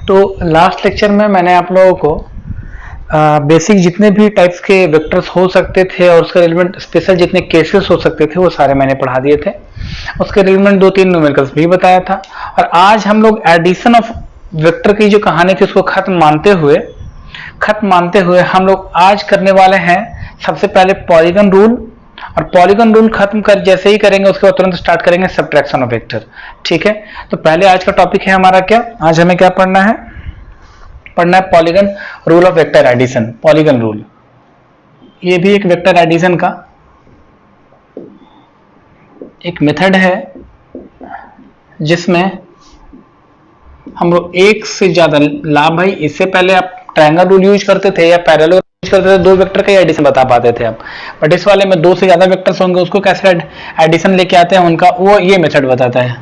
तो last lecture में मैंने आप लोगों को बेसिक जितने भी टाइप्स के वेक्टर्स हो सकते थे और उसके रिलेवेंट स्पेशल जितने केसेस हो सकते थे वो सारे मैंने पढ़ा दिए थे। उसके रिलेवेंट 2-3 न्यूमेरिकल्स भी बताया था। और आज हम लोग एडिशन ऑफ वेक्टर की जो कहानी थी उसको खत्म मानते हुए हम लोग आज करने वाले हैं सबसे पहले पॉलीगन रूल। और पॉलीगन रूल खत्म कर जैसे ही करेंगे उसके बाद तुरंत स्टार्ट करेंगे सब्ट्रैक्शन ऑफ वेक्टर। ठीक है, तो पहले आज का टॉपिक है हमारा क्या, आज हमें क्या पढ़ना है polygon rule of vector addition. Polygon rule ये भी एक वेक्टर एडिशन का एक मेथड है जिसमें हम लोग एक से ज्यादा लाभ भाई, इससे पहले आप ट्रायंगल रूल यूज करते थे या पैरेलल यूज करते थे, दो वेक्टर का एडिशन बता पाते थे आप। बट इस वाले में दो से ज्यादा वेक्टर्स होंगे, उसको कैसे एडिशन लेके आते हैं उनका वो ये मेथड बताता है।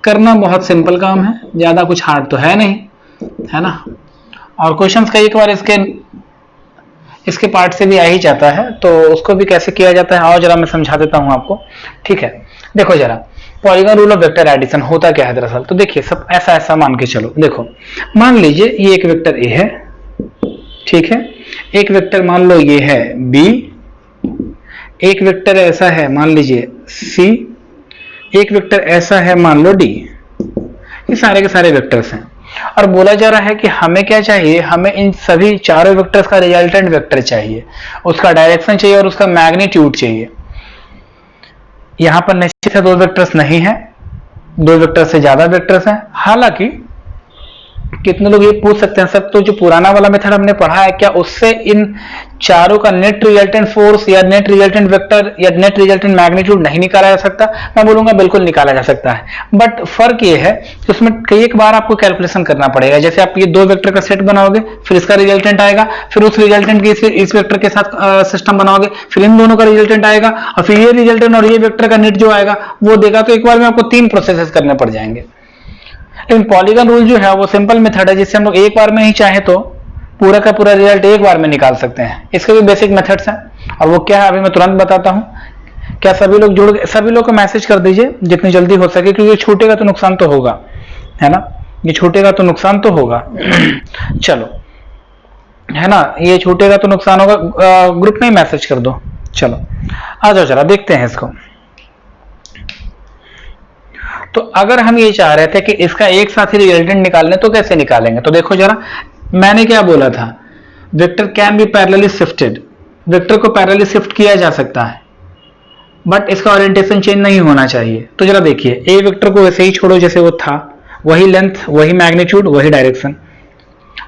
करना बहुत सिंपल काम है, ज्यादा कुछ हार्ड तो है नहीं, है ना। और क्वेश्चंस का एक बार इसके पार्ट से भी आ ही जाता है, तो उसको भी कैसे किया जाता है आओ जरा मैं समझा देता हूं आपको। ठीक है, देखो जरा polygon rule of vector addition होता क्या है दरअसल। तो देखिए सब ऐसा मान के चलो। देखो मान लीजिए ये एक वेक्टर ए है, ठीक है, एक वेक्टर मान लो ये है बी, एक वेक्टर ऐसा है मान लीजिए सी, एक वेक्टर ऐसा है मान लो डी। ये सारे के सारे वेक्टर्स हैं और बोला जा रहा है कि हमें क्या चाहिए, हमें इन सभी चारों वेक्टर्स का रिजल्टेंट वेक्टर चाहिए, उसका डायरेक्शन चाहिए और उसका मैग्नीट्यूड चाहिए। यहां पर निश्चित है दो वेक्टर्स नहीं है, दो वेक्टर से ज्यादा वेक्टर्स हैं। हालांकि कितने लोग ये पूछ सकते हैं सर तो जो पुराना वाला मेथड हमने पढ़ा है क्या उससे इन चारों का नेट रिजल्टेंट फोर्स या नेट रिजल्टेंट वेक्टर या नेट रिजल्टेंट मैग्नीट्यूड नहीं निकाला जा सकता। मैं बोलूंगा बिल्कुल निकाला जा सकता है, बट फर्क ये है कि उसमें कई एक बार आपको कैलकुलेशन करना पड़ेगा। जैसे आप ये दो वेक्टर का सेट बनाओगे, फिर इसका रिजल्टेंट आएगा, फिर उस रिजल्टेंट के इस वेक्टर के साथ सिस्टम बनाओगे, फिर इन दोनों का रिजल्टेंट आएगा और फिर ये रिजल्टेंट और ये वेक्टर का नेट जो आएगा वो देगा। तो एक बार में आपको 3 प्रोसेसेस करने पड़ जाएंगे। लेकिन पॉलीगन रूल जो है वो सिंपल मेथड है जिससे हम लोग एक बार में ही चाहे तो पूरा का पूरा रिजल्ट एक बार में निकाल सकते हैं। इसके भी बेसिक मेथड्स हैं और वो क्या है अभी मैं तुरंत बताता हूं। क्या सभी लोग जुड़ गए? सभी लोग को मैसेज कर दीजिए जितनी जल्दी हो सके, क्योंकि छूटेगा तो नुकसान तो होगा, है ना। ये छूटेगा तो नुकसान तो होगा चलो, है ना, ये छूटेगा तो नुकसान होगा। ग्रुप में ही मैसेज कर दो। चलो आ जाओ जरा देखते हैं इसको। तो अगर हम ये चाह रहे थे कि इसका एक साथ ही रिजल्टेंट निकालने तो कैसे निकालेंगे। तो देखो जरा मैंने क्या बोला था, vector can be parallelly shifted. Vector को पैरेलली शिफ्ट किया जा सकता है बट इसका ओरिएंटेशन चेंज नहीं होना चाहिए। तो जरा देखिए ए वेक्टर को वैसे ही छोड़ो जैसे वो था, वही लेंथ, वही मैग्नीट्यूड, वही डायरेक्शन।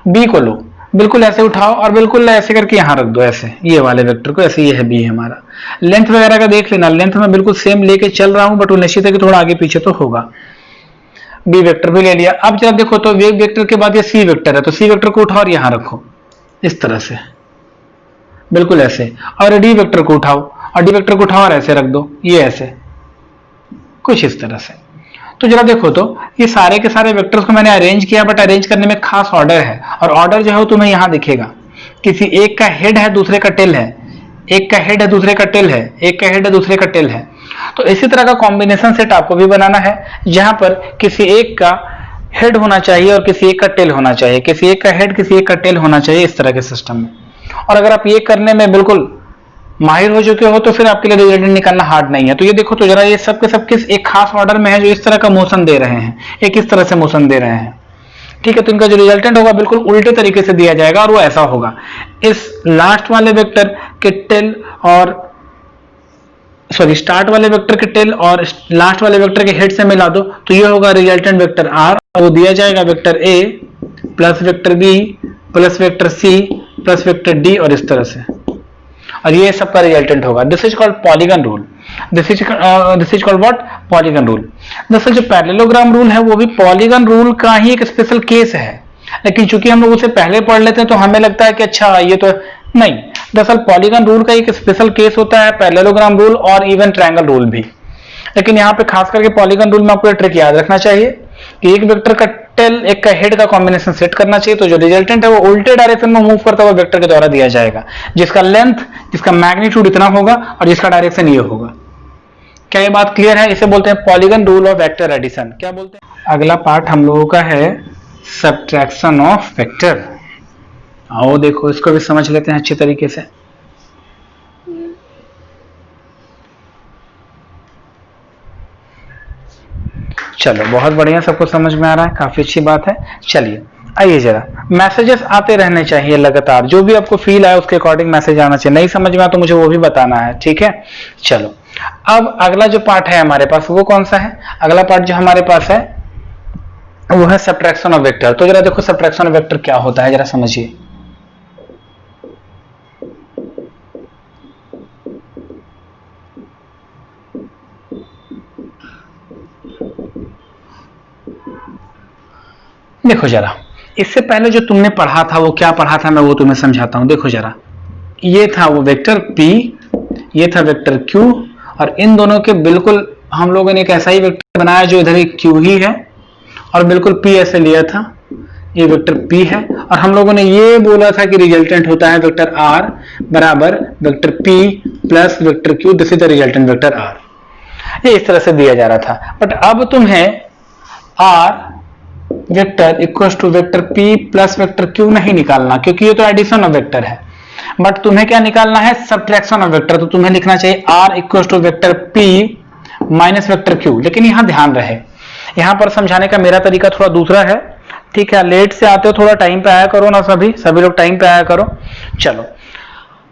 बी को लो, बिल्कुल ऐसे उठाओ और बिल्कुल ऐसे करके यहां रख दो, ऐसे ये वाले वेक्टर को ऐसे, ये है बी हमारा। लेंथ वगैरह का देख लेना, लेंथ में बिल्कुल सेम लेके चल रहा हूं बट वो निश्चित है कि थोड़ा आगे पीछे तो होगा। बी वेक्टर भी ले लिया। अब जब देखो तो वे वेक्टर के बाद ये सी वेक्टर है, तो सी वेक्टर को उठाओ और यहां रखो इस तरह से, बिल्कुल ऐसे। और डी वेक्टर को उठाओ और डी वेक्टर को उठाओ और ऐसे रख दो, ये ऐसे कुछ इस तरह से। तो जरा देखो तो ये सारे के सारे वेक्टर्स को मैंने अरेंज किया, बट अरेंज करने में खास ऑर्डर है और ऑर्डर जो है तुम्हें यहां दिखेगा। किसी एक का हेड है दूसरे का टेल है, एक का हेड है दूसरे का टेल है, एक का हेड है दूसरे का टेल है। तो इसी तरह का कॉम्बिनेशन सेट आपको भी बनाना है जहां पर किसी एक का हेड होना चाहिए और किसी एक का टेल होना चाहिए, किसी एक का हेड किसी एक का टेल होना चाहिए, इस तरह के सिस्टम में। और अगर आप ये करने में बिल्कुल माहिर हो चुके हो तो फिर आपके लिए रिजल्टेंट निकालना हार्ड नहीं है। तो ये देखो तो जरा ये सब के सब किस एक खास ऑर्डर में है जो इस तरह का मोशन दे रहे हैं, एक इस तरह से मोशन दे रहे हैं। ठीक है, तो इनका जो रिजल्टेंट होगा बिल्कुल उल्टे तरीके से दिया जाएगा और वो ऐसा होगा। इस लास्ट वाले वेक्टर के टेल और स्टार्ट वाले वेक्टर के टेल और लास्ट वाले वेक्टर के हेड से मिला दो तो ये होगा रिजल्टेंट वेक्टर आर। वो दिया जाएगा vector A plus vector B plus vector C plus vector D और इस तरह से, और ये सबका रिजल्टेंट होगा। This is called polygon rule. This is called what, polygon rule. दरअसल जो पैरेललोग्राम रूल है वो भी पॉलीगन रूल का ही एक स्पेशल केस है, लेकिन चूंकि हम लोग उसे पहले पढ़ लेते हैं तो हमें लगता है कि अच्छा ये तो नहीं। दरअसल पॉलीगन रूल का एक स्पेशल केस होता है, पैरेललोग्राम रूल और इवन ट्रायंगल रूल भी। लेकिन यहाँ पे खास करके पॉलीगन रूल में आपको ट्रिक याद रखना चाहिए कि एक वेक्टर का टेल एक का हेड का कॉम्बिनेशन सेट करना चाहिए, तो जो रिजल्टेंट है वो उल्टे डायरेक्शन में मूव करता हुआ वेक्टर के द्वारा दिया जाएगा, जिसका लेंथ, जिसका मैग्नीट्यूड इतना होगा और जिसका डायरेक्शन ये होगा। क्या ये बात क्लियर है? इसे बोलते हैं polygon rule of vector addition. क्या बोलते हैं? अगला पार्ट हम लोगों का है सब्ट्रैक्शन ऑफ वेक्टर। आओ देखो इसको भी समझ लेते हैं अच्छी तरीके से। चलो बहुत बढ़िया, सबको समझ में आ रहा है, काफी अच्छी बात है। चलिए आइए जरा, मैसेजेस आते रहने चाहिए लगातार, जो भी आपको फील आए उसके अकॉर्डिंग मैसेज आना चाहिए। नहीं समझ में आया तो मुझे वो भी बताना है, ठीक है। चलो अब अगला जो पार्ट है हमारे पास वो कौन सा है? अगला पार्ट जो हमारे पास है वो है सब्ट्रैक्शन ऑफ वेक्टर। तो जरा देखो सब्ट्रैक्शन ऑफ वेक्टर क्या होता है, जरा समझिए। देखो जरा, इससे पहले जो तुमने पढ़ा था वो क्या पढ़ा था, मैं वो तुम्हें समझाता हूं। देखो जरा, ये था वो वेक्टर P, ये था वेक्टर Q, और इन दोनों के बिल्कुल हम लोगों ने एक ऐसा ही वेक्टर बनाया जो इधर एक Q ही है, और बिल्कुल P ऐसे लिया था, ये वेक्टर P है, और हम लोगों ने ये बोला था कि रिजल्टेंट होता है वेक्टर R बराबर vector P plus vector Q, this is the resultant vector R। ये इस तरह से दिया जा रहा था। बट अब तुम्हें R vector equal to vector P plus vector Q नहीं निकालना, क्योंकि ये तो एडिशन ऑफ वेक्टर है। बट तुम्हें क्या निकालना है? Subtraction of vector. तो तुम्हें लिखना चाहिए R equal to vector P minus vector Q। लेकिन यहां ध्यान रहे, यहां पर समझाने का मेरा तरीका थोड़ा दूसरा है, ठीक है। लेट से आते हो, थोड़ा टाइम पे आया करो ना, सभी लोग टाइम पे आया करो। चलो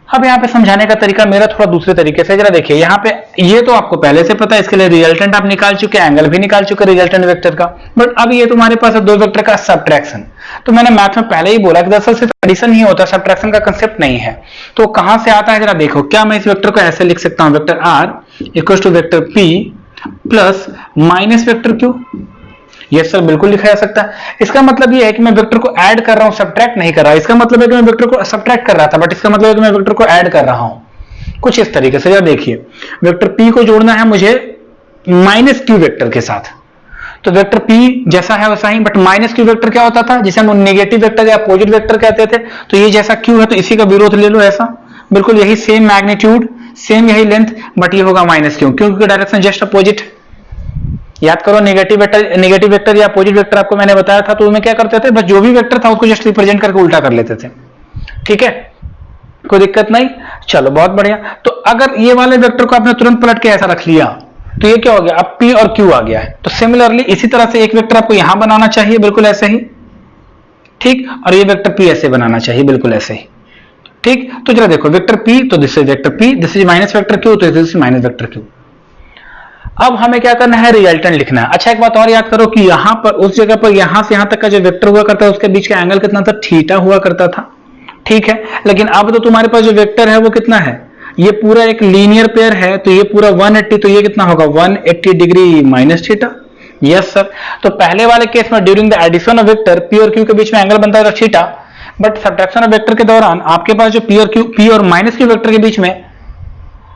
अब यहाँ पे समझाने का तरीका मेरा थोड़ा दूसरे तरीके से। जरा देखिए यहाँ पे, ये तो आपको पहले से पता है, इसके लिए रिजल्टेंट आप निकाल चुके, एंगल भी निकाल चुके रिजल्टेंट वेक्टर का। बट अब ये तुम्हारे पास है दो वेक्टर का सब्ट्रैक्शन। तो मैंने मैथ में पहले ही बोला कि दरअसल सिर्फ एडिशन ही होता है, सब्ट्रैक्शन का कंसेप्ट नहीं है। तो कहां से आता है जरा देखो। क्या मैं इस वेक्टर को ऐसे लिख सकता हूं, vector R equal to vector P plus minus vector Q? Yes sir, बिल्कुल लिखा जा सकता है। इसका मतलब ये है कि मैं वेक्टर को ऐड कर रहा हूं, सब्ट्रैक्ट नहीं कर रहा। इसका मतलब है कि मैं वेक्टर को सब्ट्रैक्ट कर रहा था, बट इसका मतलब है कि मैं वेक्टर को ऐड कर रहा हूं, कुछ इस तरीके से। जरा देखिए, वेक्टर P को जोड़ना है मुझे माइनस Q वेक्टर के साथ। तो वेक्टर P जैसा है वैसा ही, बट माइनस Q वेक्टर क्या होता था, जिसे हम नेगेटिव वेक्टर या अपोजिट वेक्टर कहते थे। तो ये जैसा Q है तो इसी का विरोध ले लो, ऐसा बिल्कुल यही सेम मैग्नीट्यूड, सेम यही लेंथ, बट ये होगा माइनस Q, क्योंकि डायरेक्शन जस्ट अपोजिट। याद करो, नेगेटिव वेक्टर या अपोजिट वेक्टर आपको मैंने बताया था, तो उनमें क्या करते थे, बस जो भी वेक्टर था उसको जस्ट रिप्रेजेंट करके उल्टा कर लेते थे, ठीक है, कोई दिक्कत नहीं। चलो बहुत बढ़िया। तो अगर ये वाले वेक्टर को आपने तुरंत पलट के ऐसा रख लिया तो ये क्या हो गया, अब P और Q आ गया है। तो सिमिलरली इसी तरह से एक वेक्टर आपको यहां बनाना चाहिए, बिल्कुल ऐसे ही, ठीक, और ये वेक्टर P ऐसे बनाना चाहिए, बिल्कुल ऐसे ही, ठीक। तो जरा देखो, वेक्टर P, तो this is vector P, this is minus vector Q, तो this is minus vector Q। अब हमें क्या करना है, रिजल्टेंट लिखना है। अच्छा एक बात और याद करो कि यहां पर, उस जगह पर यहां से यहां तक का जो वेक्टर हुआ करता है उसके बीच का एंगल कितना था, थीटा हुआ करता था, ठीक है। लेकिन अब तो तुम्हारे पास जो वेक्टर है वो कितना है, ये पूरा एक लीनियर पेयर है, तो ये पूरा 180, तो ये कितना होगा 180 degree minus theta. Yes sir. तो पहले वाले केस में during the addition of vector P और Q के बीच में एंगल बनता है theta, but subtraction of vector के दौरान आपके पास जो P और माइनस Q वेक्टर के बीच में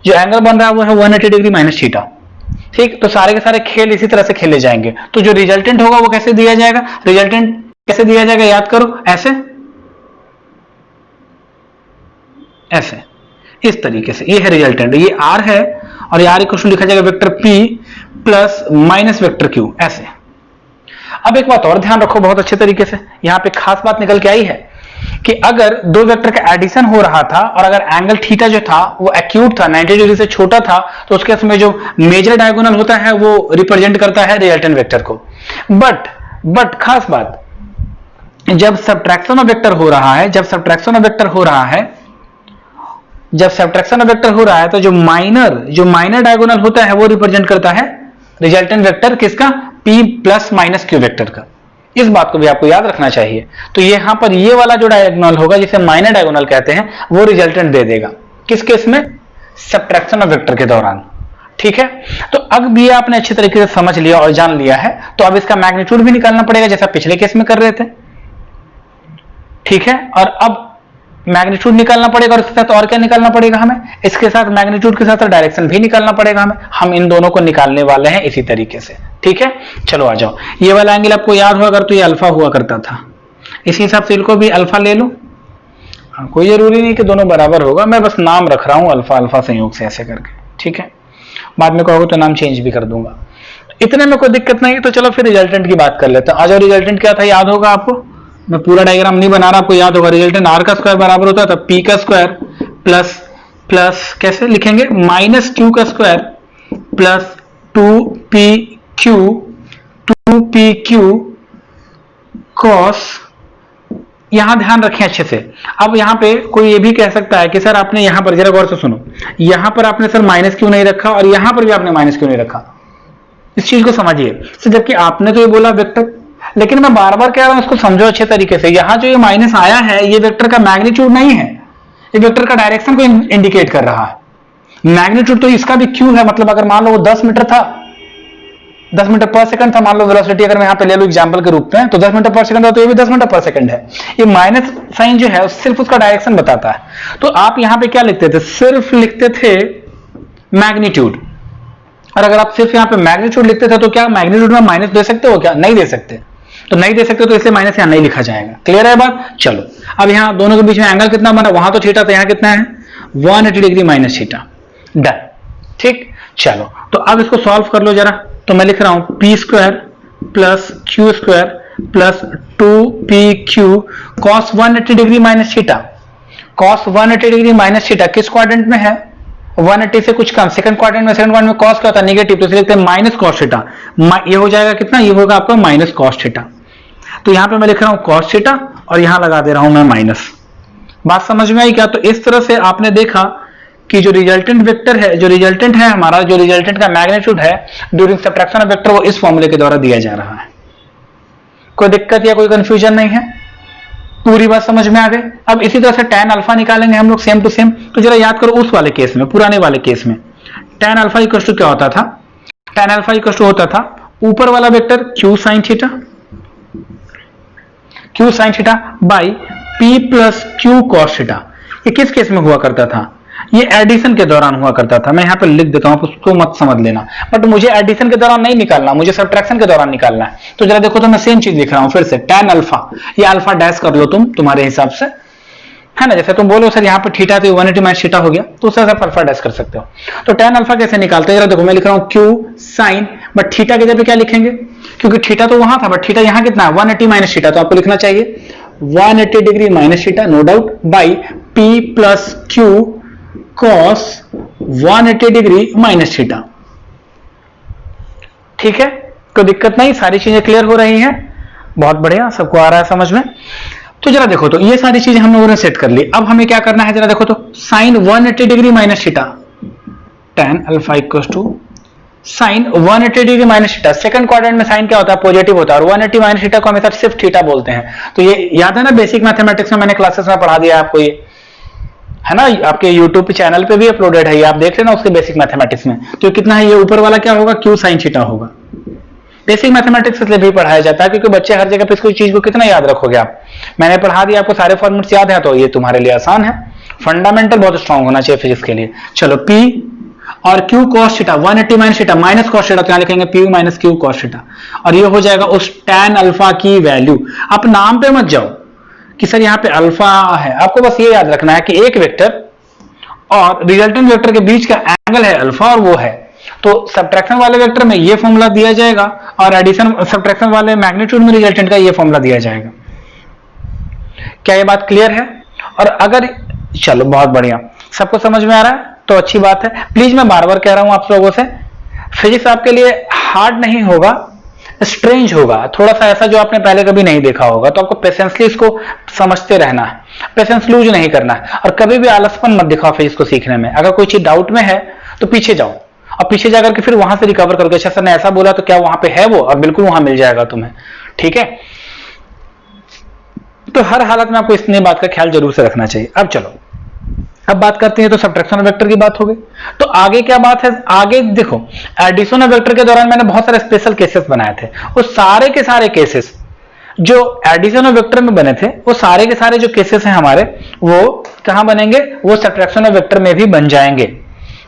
जो एंगल बन रहा है वो है 180 डिग्री माइनस थीटा, ठीक। तो सारे के सारे खेल इसी तरह से खेले जाएंगे। तो जो रिजल्टेंट होगा वो कैसे दिया जाएगा, रिजल्टेंट कैसे दिया जाएगा, याद करो, ऐसे ऐसे, इस तरीके से। ये है रिजल्टेंट, ये R है, और R इक्वल टू लिखा जाएगा vector P plus minus vector Q, ऐसे। अब एक बात और ध्यान रखो बहुत अच्छे तरीके से, यहां पे खास बात निकल के आई है कि अगर दो वेक्टर का एडिशन हो रहा था और अगर एंगल थीटा जो था वो एक्यूट था, 90 डिग्री से छोटा था, तो उसके उसमें जो मेजर डायगोनल होता है वो रिप्रेजेंट करता है रिजल्टेंट वेक्टर को। बट खास बात, जब सब्ट्रैक्शन ऑफ वेक्टर हो रहा है, जब सब्ट्रैक्शन ऑफ वेक्टर हो रहा है, तो जो माइनर डायगोनल होता है वो रिप्रेजेंट करता है रिजल्टेंट वेक्टर किसका, P plus minus Q vector का। इस बात को भी आपको याद रखना चाहिए। तो यहां पर ये वाला जो डायगोनल होगा, जिसे माइनर डायगोनल कहते हैं, वो रिजल्टेंट दे देगा किस केस में, सब्ट्रैक्शन ऑफ वेक्टर के दौरान, ठीक है। तो अब ये आपने अच्छी तरीके से समझ लिया और जान लिया है, तो अब इसका मैग्नीट्यूड भी निकालना पड़ेगा जैसा पिछले केस में कर रहे थे, ठीक है। और अब मैग्नीट्यूड निकालना पड़ेगा, और इसके साथ और क्या निकालना पड़ेगा हमें, इसके साथ मैग्नीट्यूड के साथ डायरेक्शन भी निकालना पड़ेगा हमें। हम इन दोनों को निकालने वाले हैं इसी तरीके से, ठीक है। चलो आ जाओ, ये वाला एंगल आपको याद हो अगर, तो ये अल्फा हुआ करता था, इसी हिसाब से इनको भी अल्फा ले लो। कोई जरूरी नहीं कि दोनों बराबर होगा, मैं बस नाम रख रहा हूं अल्फा अल्फा संयोग से ऐसे करके, ठीक है। बाद में कहोगे तो नाम चेंज भी कर दूंगा। इतने में कोई दिक्कत नहीं, तो चलो फिर रिजल्टेंट की बात कर लेते हैं। आज रिजल्टेंट क्या था याद होगा आपको, मैं पूरा डायग्राम नहीं बना रहा, आपको याद होगा रिजल्टेंट आर का स्क्वायर बराबर होता है पी का स्क्वायर प्लस प्लस कैसे लिखेंगे माइनस क्यू का स्क्वायर प्लस 2pq कॉस। यहां ध्यान रखें अच्छे से। अब यहां पे कोई ये भी कह सकता है कि सर आपने यहां पर जरा गौर से सुनो, यहां पर आपने सर माइनस क्यों नहीं रखा और यहां पर भी आपने माइनस क्यों नहीं रखा, इस चीज को समझिए। तो जबकि आपने तो ये बोला वेक्टर, लेकिन मैं बार बार कह रहा हूं इसको समझो अच्छे तरीके से। यहां जो ये माइनस आया है ये वेक्टर का मैग्नीट्यूड नहीं है, ये वेक्टर का डायरेक्शन को इंडिकेट कर रहा है। मैग्नीट्यूड तो इसका भी क्यू है, मतलब अगर मान लो वो 10 मीटर था, 10 मीटर पर सेकंड था, मान लो वेलोसिटी अगर मैं यहां पे ले लूं एग्जांपल के रूप में, तो 10 मीटर पर सेकंड था, तो ये भी 10 मीटर पर सेकंड है। ये माइनस साइन जो है सिर्फ उसका डायरेक्शन बताता है। तो आप यहां पे क्या लिखते थे, सिर्फ लिखते थे मैग्नीट्यूड। और अगर आप सिर्फ यहां पे मैग्नीट्यूड लिखते थे तो क्या मैग्नीट्यूड में माइनस दे सकते हो क्या, नहीं दे सकते। तो नहीं दे सकते तो इसलिए माइनस यहां नहीं लिखा जाएगा। क्लियर है बात। चलो अब यहां दोनों के बीच में एंगल कितना बना, वहां तो थीटा था, यहां कितना है 180 डिग्री माइनस थीटा। डन, ठीक। चलो तो अब इसको सॉल्व कर लो जरा। तो मैं लिख रहा हूं P square plus Q square plus 2pq cos 180 degree minus theta. Cos 180 degree minus theta किस क्वाड्रेंट में है, 180 से कुछ कम, सेकंड क्वाड्रेंट में। सेकंड क्वाड्रेंट में कॉस क्या होता है, नेगेटिव, तो इसलिए लिखते हैं माइनस कॉस थीटा। ये हो जाएगा कितना, ये होगा आपका माइनस कॉस थीटा। तो यहां पे मैं लिख रहा हूं कॉस थीटा और यहां लगा दे रहा हूं मैं माइनस। बात समझ में आई क्या। तो इस तरह से आपने देखा कि जो रिजल्टेंट वेक्टर है, जो रिजल्टेंट है हमारा, जो रिजल्टेंट का मैग्नीट्यूड है ड्यूरिंग सब्ट्रैक्शन ऑफ वेक्टर, वो इस फॉर्मूले के द्वारा दिया जा रहा है। कोई दिक्कत या कोई कंफ्यूजन नहीं है, पूरी बात समझ में आ गई। अब इसी तरह से tan अल्फा निकालेंगे हम लोग सेम टू सेम। तो जरा याद करो उस वाले केस में, पुराने वाले केस में tan अल्फा इक्वल टू क्या होता था, tan अल्फा इक्वल टू होता था ऊपर वाला vector q sin theta by p plus q cos theta. ये किस केस में हुआ करता था, ये एडिशन के दौरान हुआ करता था। मैं यहां पे लिख देता हूं, आप उसको मत समझ लेना, बट मुझे एडिशन के दौरान नहीं निकालना, मुझे सब्ट्रैक्शन के दौरान निकालना है। तो जरा देखो, तो मैं सेम चीज लिख रहा हूं फिर से, tan अल्फा, ये अल्फा डैश कर लो तुम तुम्हारे हिसाब से, है ना। जैसे तुम बोलो सर यहाँ पे थीटा तो 180 माइनस थीटा हो गया, तो उससे आप अल्फा डैश कर सकते हो। तो tan अल्फा कैसे निकालते हैं, जरा देखो, मैं लिख रहा हूं q sin, बट थीटा की जगह क्या लिखेंगे, क्योंकि थीटा तो वहां था, बट थीटा यहां कितना है 180 माइनस थीटा, तो आपको लिखना चाहिए 180 degree minus theta, no doubt, by p plus q cos 180 degree minus theta. ठीक है, कोई दिक्कत नहीं, सारी चीजें क्लियर हो रही हैं, बहुत बढ़िया, सबको आ रहा है समझ में। तो जरा देखो, तो ये सारी चीजें हम लोगों ने सेट कर ली। अब हमें क्या करना है, जरा देखो तो sine 180 degree minus theta, tan alpha equal to sine 180 degree minus theta. Second quadrant में साइन क्या होता है, पॉजिटिव होता है, और 180 माइनस थीटा को हमेशा सिर्फ थीटा बोलते हैं। तो ये याद है ना, बेसिक मैथमेटिक्स में मैंने क्लासेस में पढ़ा दिया आपको, ये है ना, आपके यूट्यूब पे चैनल पे भी अपलोडेड है, ये आप देख लेना उसके बेसिक मैथमेटिक्स में। तो कितना है, ये ऊपर वाला क्या होगा, क्यू साइन थीटा होगा। बेसिक मैथमेटिक्स इसलिए भी पढ़ाया जाता है क्योंकि बच्चे हर जगह पे इसको चीज को कितना याद रखोगे आप। मैंने पढ़ा दिया, आपको सारे फॉर्मेट्स याद है, तो ये तुम्हारे लिए आसान है। फंडामेंटल बहुत स्ट्रांग होना चाहिए फिजिक्स के लिए। चलो P और Q cos theta 180 minus theta minus cos theta, तो यहां लिखेंगे P minus Q cos theta, और ये हो जाएगा उस tan अल्फा की वैल्यू। आप नाम पे मत जाओ कि सर यहाँ पे अल्फा है, आपको बस ये याद रखना है कि एक वेक्टर और रिजल्टेंट वेक्टर के बीच का एंगल है अल्फा, और वो है। तो सब्ट्रैक्शन वाले वेक्टर में ये फॉर्मूला दिया जाएगा, और एडिशन सब्ट्रैक्शन वाले मैग्नीट्यूड में रिजल्टेंट का ये फॉर्मूला दिया जाएगा। क्या ये बात क्लियर है। और अगर, चलो बहुत बढ़िया, सबको समझ में आ रहा है तो अच्छी बात है। प्लीज मैं बार बार कह रहा हूं आप लोगों से, फिजिक्स आपके लिए हार्ड नहीं होगा, स्ट्रेंज होगा, थोड़ा सा ऐसा जो आपने पहले कभी नहीं देखा होगा। तो आपको पेशेंसली इसको समझते रहना है, पेशेंस लूज नहीं करना है, और कभी भी आलसपन मत दिखाओ फिजिक्स को सीखने में। अगर कोई चीज डाउट में है तो पीछे जाओ, और पीछे जाकर के फिर वहां से रिकवर करोगे, अच्छा सर ने ऐसा बोला तो क्या वहां पे है वो, और बिल्कुल वहां मिल जाएगा तुम्हें। ठीक है, तो हर हालत में आपको इतनी बात का ख्याल जरूर से रखना चाहिए। अब चलो, अब बात करते हैं, तो सब्ट्रैक्शन वेक्टर की बात हो गई। तो आगे क्या बात है, आगे देखो, एडिशन वेक्टर के दौरान मैंने बहुत सारे स्पेशल केसेस बनाए थे। वो सारे के सारे केसेस जो एडिशन वेक्टर में बने थे, वो सारे के सारे जो केसेस हैं हमारे, वो कहां बनेंगे, वो सब्ट्रैक्शन वेक्टर में भी बन जाएंगे।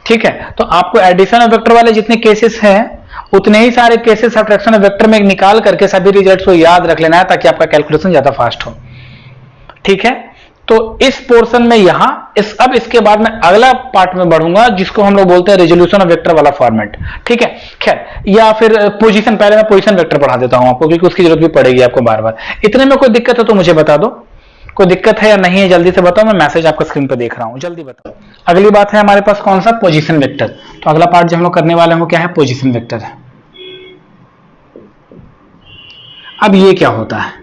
ठीक है, तो आपको एडिशन वेक्टर वाले जितने केसेस हैं उतने ही सारे केसेस सब्ट्रैक्शन वेक्टर में निकाल करके सभी रिजल्ट्स को याद रख लेना है, ताकि आपका कैलकुलेशन ज्यादा फास्ट हो। ठीक है, तो इस पोर्शन में यहां अब इसके बाद मैं अगला पार्ट में बढ़ूंगा जिसको हम लोग बोलते हैं रेजोल्यूशन ऑफ वेक्टर वाला फॉर्मेट, ठीक है। खैर, या फिर पोजीशन, पहले मैं पोजीशन वेक्टर पढ़ा देता हूं आपको, क्योंकि उसकी जरूरत भी पड़ेगी आपको बार बार। इतने में कोई दिक्कत है तो मुझे बता दो, कोई दिक्कत है या नहीं है जल्दी से बताओ, मैं मैसेज आपका स्क्रीन पर देख रहा हूं, जल्दी बताओ। अगली बात है हमारे पास कौन सा, पोजीशन वेक्टर। तो अगला पार्ट जो हम लोग करने वाले हैं वो क्या है, पोजीशन वेक्टर है। अब ये क्या होता है,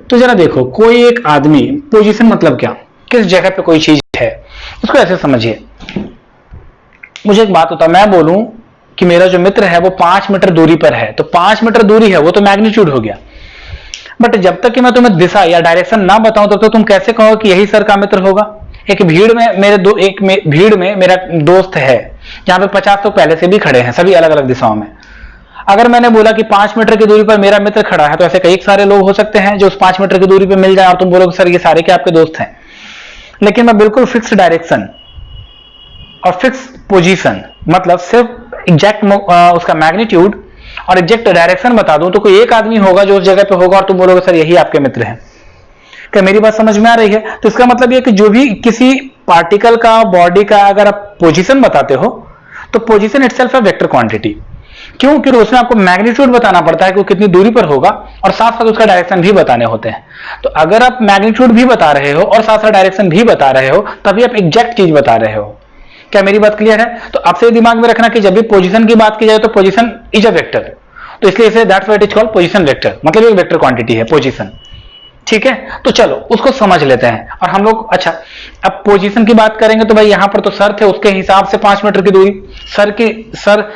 तो जरा देखो, कोई एक आदमी, पोजीशन मतलब क्या, किस जगह पे कोई चीज है, उसको ऐसे समझिए। मुझे एक बात होता, मैं बोलूं कि मेरा जो मित्र है वो 5 मीटर दूरी पर है, तो 5 मीटर दूरी है वो तो मैग्नीट्यूड हो गया। बट जब तक कि मैं तुम्हें दिशा या डायरेक्शन ना बताऊं तब तो तुम कैसे कहो कि यही सर का मित्र होगा। एक भीड़ में भीड़ में मेरा दोस्त है जहां पे 50 लोग पहले से भी खड़े हैं, सभी अलग अलग दिशाओं में। अगर मैंने बोला कि 5 मीटर की दूरी पर मेरा मित्र खड़ा है, तो ऐसे कई सारे लोग हो सकते हैं जो उस 5 मीटर की दूरी पर मिल जाए और तुम बोलोगे सर ये सारे के आपके दोस्त हैं। लेकिन मैं बिल्कुल फिक्स डायरेक्शन और फिक्स पोजीशन, मतलब सिर्फ एग्जैक्ट उसका मैग्नीट्यूड और एग्जैक्ट डायरेक्शन बता दूं तो कोई एक आदमी होगा जो उस जगह पे होगा और तुम बोलोगे सर यही आपके मित्र हैं। क्या मेरी बात समझ में आ रही है? तो इसका मतलब ये कि जो भी किसी पार्टिकल का, बॉडी का अगर आप पोजीशन बताते हो तो पोजीशन इटसेल्फ है वेक्टर क्वांटिटी। क्यों? क्योंकि उसमें आपको मैग्नीट्यूड बताना पड़ता है कि वो कितनी दूरी पर होगा और साथ साथ उसका डायरेक्शन भी बताने होते हैं। तो अगर आप मैग्नीट्यूड भी बता रहे हो और साथ साथ डायरेक्शन भी बता रहे हो तभी आप एग्जैक्ट चीज बता रहे हो। क्या मेरी बात क्लियर है? तो आपसे दिमाग में रखना कि जब भी पोजीशन की बात की जाए तो पोजीशन इज अ वेक्टर, तो इसलिए इसे that's why it is called position vector, मतलब एक वेक्टर क्वांटिटी है पोजीशन, ठीक है। तो चलो उसको समझ लेते हैं। और हम लोग, अच्छा, अब पोजीशन की बात करेंगे तो भाई यहां पर तो सर थे, उसके हिसाब से 5 मीटर की दूरी, सर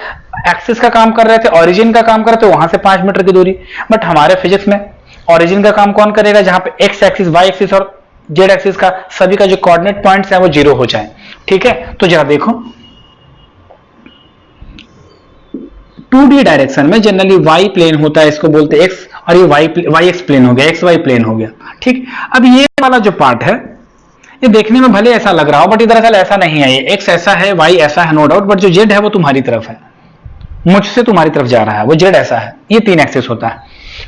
एक्सिस का काम कर रहे थे, ओरिजिन का काम कर रहे थे, वहां से 5 मीटर की दूरी। बट हमारे फिजिक्स में ओरिजिन का काम कौन करेगा? जहां पे एक्स एक्सिस, वाई एक्सिस और जेड एक्सिस का सभी का जो कोऑर्डिनेट पॉइंट्स है वो 0 हो जाए, ठीक है। तो जरा देखो, 2D डायरेक्शन में जनरली वाई प्लेन होता है, इसको बोलते हैं एक्स, और ये वाई एक्स प्लेन हो गया, एक्स वाई प्लेन हो गया, ठीक। अब ये वाला जो पार्ट है ये देखने में भले ऐसा लग रहा हो बट दरअसल ऐसा नहीं है। ये एक्स ऐसा है, वाई ऐसा है, नो डाउट, बट जो जेड है वो तुम्हारी तरफ है, मुझसे तुम्हारी तरफ जा रहा है, वो जेड ऐसा है। ये 3 एक्सिस होता है।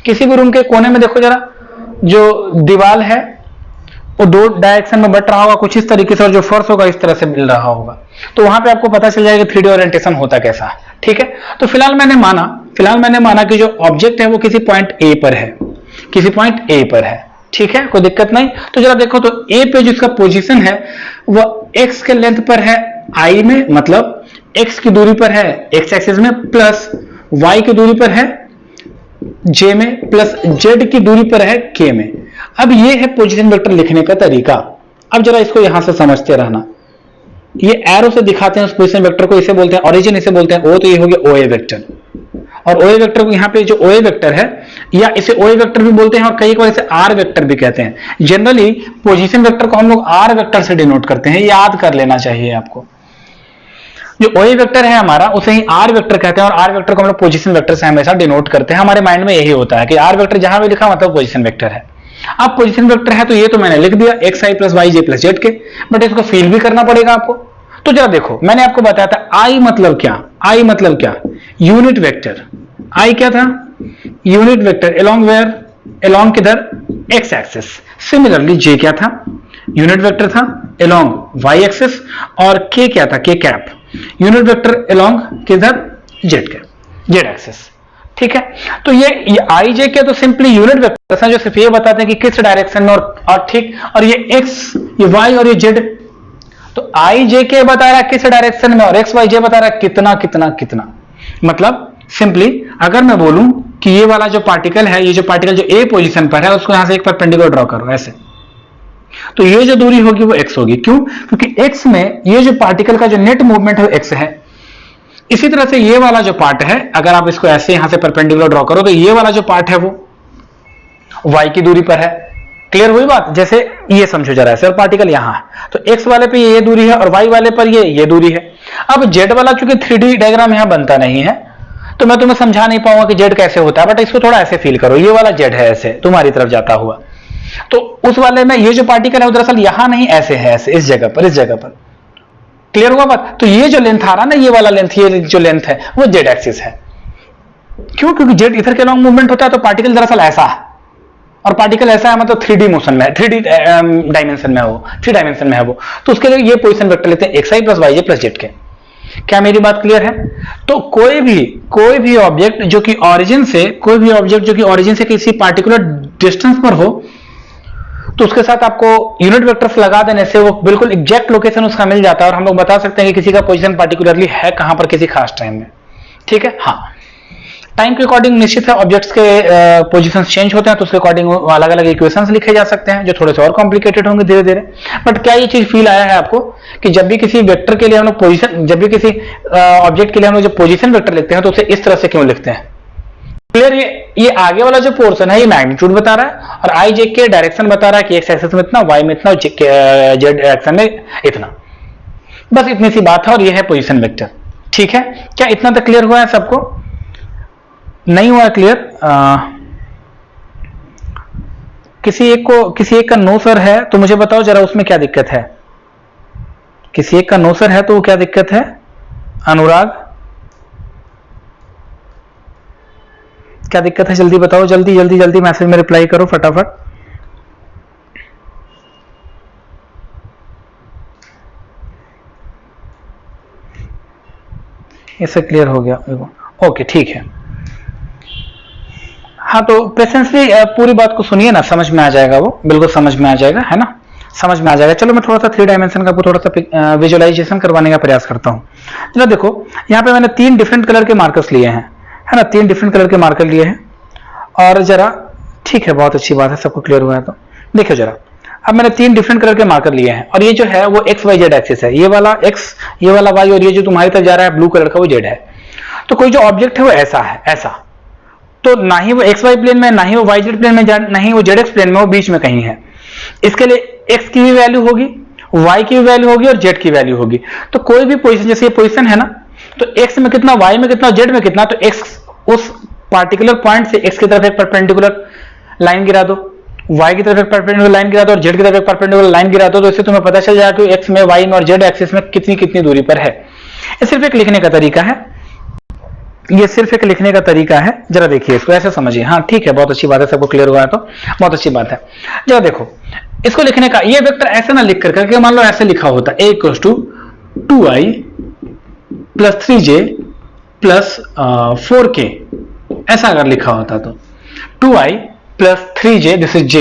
किसी भी रूम के कोने में देखो जरा, जो दीवार है वो 2 डायरेक्शन में बट रहा होगा कुछ इस तरीके से, और जो फर्श होगा इस तरह से मिल रहा होगा। तो वहां पे आपको पता चल जाएगा 3D ओरिएंटेशन होता कैसा है, ठीक है। तो फिलहाल मैंने माना कि जो ऑब्जेक्ट है वो किसी पॉइंट ए पर है, किसी पॉइंट ए पर है, ठीक है, कोई दिक्कत नहीं। तो जरा देखो, तो ए पे जिसका पोजीशन है वो एक्स के लेंथ पर है आई में, मतलब एक्स की दूरी पर है एक्स एक्सिस में, प्लस वाई की दूरी पर है जे में, प्लस जेड की दूरी पर है के में। अब ये है पोजीशन वेक्टर लिखने का तरीका। अब जरा इसको यहां से समझते रहना। ये एरो से दिखाते हैं उस पोजीशन वेक्टर को, इसे बोलते हैं ओरिजिन, इसे बोलते हैं ओ, तो ये हो गया ओए वेक्टर। और ओए वेक्टर को यहाँ पे जो ओए वेक्टर है, या इसे ओए वेक्टर भी बोलते हैं और कई बार इसे आर वेक्टर भी कहते हैं। जनरली पोजीशन वेक्टर को हम लोग आर वेक्टर से डिनोट करते हैं, याद कर लेना चाहिए आपको। जो ओए वेक्टर है हमारा उसे ही आर वेक्टर कहते हैं, और आर वेक्टर को हम लोग पोजीशन वेक्टर से हमेशा डिनोट करते हैं। हमारे माइंड में यही होता है कि आर वेक्टर जहां भी लिखा मतलब पोजीशन वेक्टर है। अब पोजीशन वेक्टर है तो ये तो मैंने लिख दिया एक्स आई प्लस वाई जे प्लस जेड के, बट इसको फील भी करना पड़ेगा आपको। तो जरा देखो, मैंने आपको बताया था आई मतलब क्या, आई मतलब क्या, यूनिट वेक्टर। आई क्या था? Unit vector along where, along किधर? X axis. सिमिलरली जे क्या था? यूनिट वेक्टर था एलोंग वाई एक्सिस, और के क्या था? K cap, unit vector along किधर? जेड के, जेड एक्सिस, ठीक है। तो ये आई जे के तो सिंपली यूनिट वेक्टर्स हैं जो सिर्फ ये बताते हैं कि किस डायरेक्शन में, और ठीक, और ये एक्स, ये वाई और ये जेड, तो आई जे के बता रहा है किस डायरेक्शन में, और एक्स वाई जे बता रहा है कितना कितना कितना। मतलब सिंपली अगर मैं बोलूं कि ये वाला जो पार्टिकल है, ये जो पार्टिकल जो ए पोजीशन पर है, उसको यहां से एक परपेंडिकुलर ड्रॉ करो ऐसे, तो ये जो दूरी होगी वो x होगी। क्यों? क्योंकि x में ये जो पार्टिकल का जो नेट मूवमेंट है वो x है। इसी तरह से ये वाला जो पार्ट है, अगर आप इसको ऐसे यहां से परपेंडिकुलर ड्रॉ करो तो ये वाला जो पार्ट है वो y की दूरी पर है। क्लियर हुई बात? जैसे ये समझो जरा ऐसे, और पार्टिकल यहां है तो x वाले पे ये दूरी है और y वाले पर ये दूरी है। अब z वाला चूंकि 3D डायग्राम यहां बनता नहीं है तो मैं तुम्हें समझा नहीं पाऊंगा कि z कैसे होता है, बट इसको थोड़ा ऐसे फील करो, ये वाला z है ऐसे तुम्हारी तरफ जाता हुआ, तो उस वाले में ये जो पार्टिकल है वो दरअसल यहां नहीं ऐसे है, ऐसे इस जगह पर, इस जगह पर। क्लियर हुआ बात? तो ये जो लेंथ आ रहा ना, ये वाला लेंथ, ये जो लेंथ है वो जेड एक्सिस है। क्यों? क्योंकि जेड इधर के लॉन्ग मूवमेंट होता है तो पार्टिकल दरअसल ऐसा है, और पार्टिकल ऐसा है मतलब 3D मोशन में, 3D डायमेंशन में है वो, 3 डायमेंशन में है वो, तो उसके लिए ये पोजीशन वेक्टर लेते हैं xi plus yj plus z के। क्या मेरी बात क्लियर है? तो कोई भी ऑब्जेक्ट जो कि ओरिजिन से किसी पार्टिकुलर डिस्टेंस पर हो, तो उसके साथ आपको यूनिट वेक्टर्स लगा देने से वो बिल्कुल एग्जैक्ट लोकेशन उसका मिल जाता है और हम लोग बता सकते हैं कि किसी का पोजीशन पार्टिकुलरली है कहां पर किसी खास टाइम में। ठीक है। हाँ, टाइम के अकॉर्डिंग निश्चित है ऑब्जेक्ट्स के पोजीशंस चेंज होते हैं, तो उसके अकॉर्डिंग अलग अलग इक्वेशंस लिखे जा सकते हैं जो थोड़े से और कॉम्प्लिकेटेड होंगे धीरे धीरे। बट क्या ये चीज फील आया है आपको कि जब भी किसी वेक्टर के लिए हम लोग पोजीशन, जब भी किसी ऑब्जेक्ट के लिए हम लोग जब पोजीशन वेक्टर लिखते हैं तो उसे इस तरह से क्यों लिखते हैं? क्लियर? ये आगे वाला जो पोर्शन है ये मैग्नीट्यूड बता रहा है और आई जे के डायरेक्शन बता रहा है कि एक्स एक्सिस में इतना, वाई में इतना, जेड डायरेक्शन में इतना। बस इतनी सी बात है और ये है पोजीशन वेक्टर। ठीक है, क्या इतना तक क्लियर हुआ है सबको? नहीं हुआ क्लियर? किसी एक का नो सर है तो मुझे बताओ जरा उसमें क्या दिक्कत है? किसी एक का नो सर है तो क्या दिक्कत है? अनुराग, क्या दिक्कत है? जल्दी बताओ, जल्दी मैसेज में रिप्लाई करो फटाफट। इससे क्लियर हो गया? ओके, ठीक है। हाँ, तो पेशेंसली पूरी बात को सुनिए ना, समझ में आ जाएगा, वो बिल्कुल समझ में आ जाएगा, है ना, समझ में आ जाएगा। चलो मैं थोड़ा सा 3 डायमेंशन का थोड़ा सा विजुअलाइजेशन करवाने का प्रयास करता हूँ। चलो देखो, यहाँ पे मैंने 3 डिफरेंट कलर के मार्कर्स लिए हैं, है ना, 3 डिफरेंट कलर के मार्कर लिए हैं। और जरा ठीक है, बहुत अच्छी बात है, सबको क्लियर हुआ है। तो देखो जरा, अब मैंने 3 डिफरेंट कलर के मार्कर लिए हैं और ये जो है वो एक्स वाई जेड एक्सिस है, ये वाला एक्स, ये वाला वाई, और ये जो तुम्हारी तरफ जा रहा है ब्लू कलर का वो जेड है। तो कोई जो ऑब्जेक्ट है वो ऐसा है, ऐसा, तो ना ही वो एक्स वाई प्लेन में, ना ही वो वाई जेड प्लेन में, ना ही वो जेड एक्स प्लेन में, वो बीच में कहीं है। इसके लिए एक्स की भी वैल्यू होगी, वाई की भी वैल्यू होगी और जेड की वैल्यू होगी। तो कोई भी पोजीशन, जैसे ये पोजीशन है ना, तो एक्स में कितना, वाई में कितना, जेड में कितना, तो एक्स उस पार्टिकुलर पॉइंट से एक्स की तरफ एक परपेंडिकुलर लाइन गिरा दो, वाई की तरफ एक परपेंडिकुलर लाइन गिरा दो और जेड की तरफ एक परपेंडिकुलर लाइन गिरा दो, तो इससे तुम्हें पता चल जाएगा कि एक्स में, वाई में और जेड एक्सिस में कितनी कितनी दूरी पर है। ये सिर्फ एक लिखने का तरीका है, ये सिर्फ एक लिखने का तरीका है। जरा देखिए इसको, ऐसे समझिए। हाँ ठीक है, बहुत अच्छी बात है, सबको क्लियर हुआ है तो बहुत अच्छी बात है। जरा देखो इसको लिखने का, ये वेक्टर ऐसे ना लिख करके, मान लो ऐसे लिखा होता a = 2i + 3j + 4k, ऐसा अगर लिखा होता तो 2i + 3j, this is j,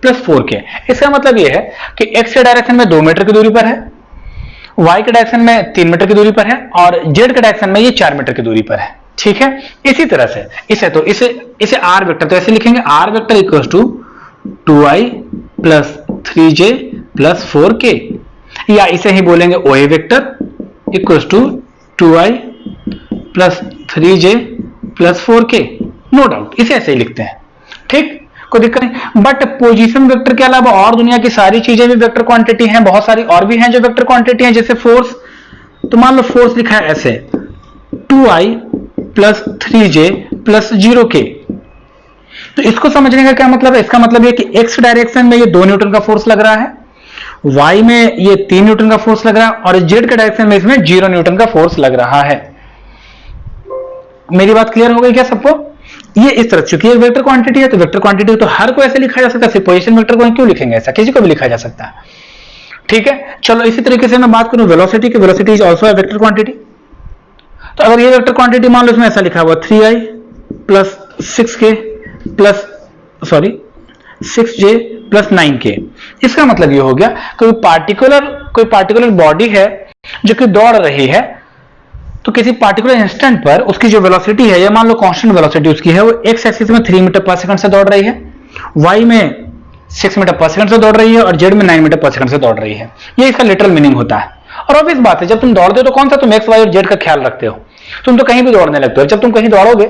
+ 4k। इसका मतलब यह है कि x के डायरेक्शन में 2 मीटर की दूरी पर है, y के डायरेक्शन में 3 मीटर की दूरी पर है और z के डायरेक्शन में ये 4 मीटर की दूरी पर है। ठीक है, इसी तरह से इसे r वेक्टर, तो ऐसे लिखेंगे r vector = 2i + 3j + 4k, या इसे ही बोलेंगे OA vector = 2i + 3j + 4k। No doubt इसे ऐसे ही लिखते हैं। ठीक, कोई दिक्कत नहीं। बट पोजीशन वेक्टर के अलावा और दुनिया की सारी चीजें भी वेक्टर क्वांटिटी हैं, बहुत सारी और भी हैं जो वेक्टर क्वांटिटी हैं, जैसे फोर्स। तो मान लो फोर्स लिखा है ऐसे 2i + 3j + 0k। तो इसको समझने का क्या मतलब है? इसका मतलब है कि एक्स डायरेक्शन में ये 2 न्यूटन का फोर्स लग रहा है, वाई में ये 3 न्यूटन का फोर्स लग रहा है और जेड के डायरेक्शन में इसमें 0 न्यूटन का फोर्स लग रहा है। मेरी बात क्लियर हो गई क्या सबको? ये इस तरह, चूंकि एक वेक्टर क्वांटिटी है तो वेक्टर क्वांटिटी तो हर को ऐसे लिखा जा सकता है, सिर्फ पोजीशन वेक्टर को क्यों लिखेंगे? ऐसा किसी को भी लिखा जा सकता है। ठीक है, चलो इसी तरीके से मैं बात करूं वेलोसिटी की, velocity is also a vector quantity. तो अगर ये वेक्टर क्वांटिटी मान लो इसमें ऐसा लिखा हुआ 3i + 6k + 6j + 9k, इसका मतलब ये हो गया कोई पार्टिकुलर बॉडी है जो कि दौड़ रही है, तो किसी पार्टिकुलर इंस्टेंट पर उसकी जो वेलोसिटी है, ये मान लो कांस्टेंट वेलोसिटी उसकी है, वो एक्स एक्सिस में 3 मीटर पर सेकंड से दौड़ रही है, वाई में 6 मीटर पर सेकंड से दौड़ रही है और जेड में 9 मीटर पर सेकंड से दौड़ रही है। ये इसका लिटरल मीनिंग होता है। और ऑब्वियस बात है, जब तुम दौड़ते हो तो कौन सा तुम एक्स वाई और जेड का ख्याल रखते हो? तुम तो कहीं भी दौड़ने लगते हो। जब तुम कहीं दौड़ोगे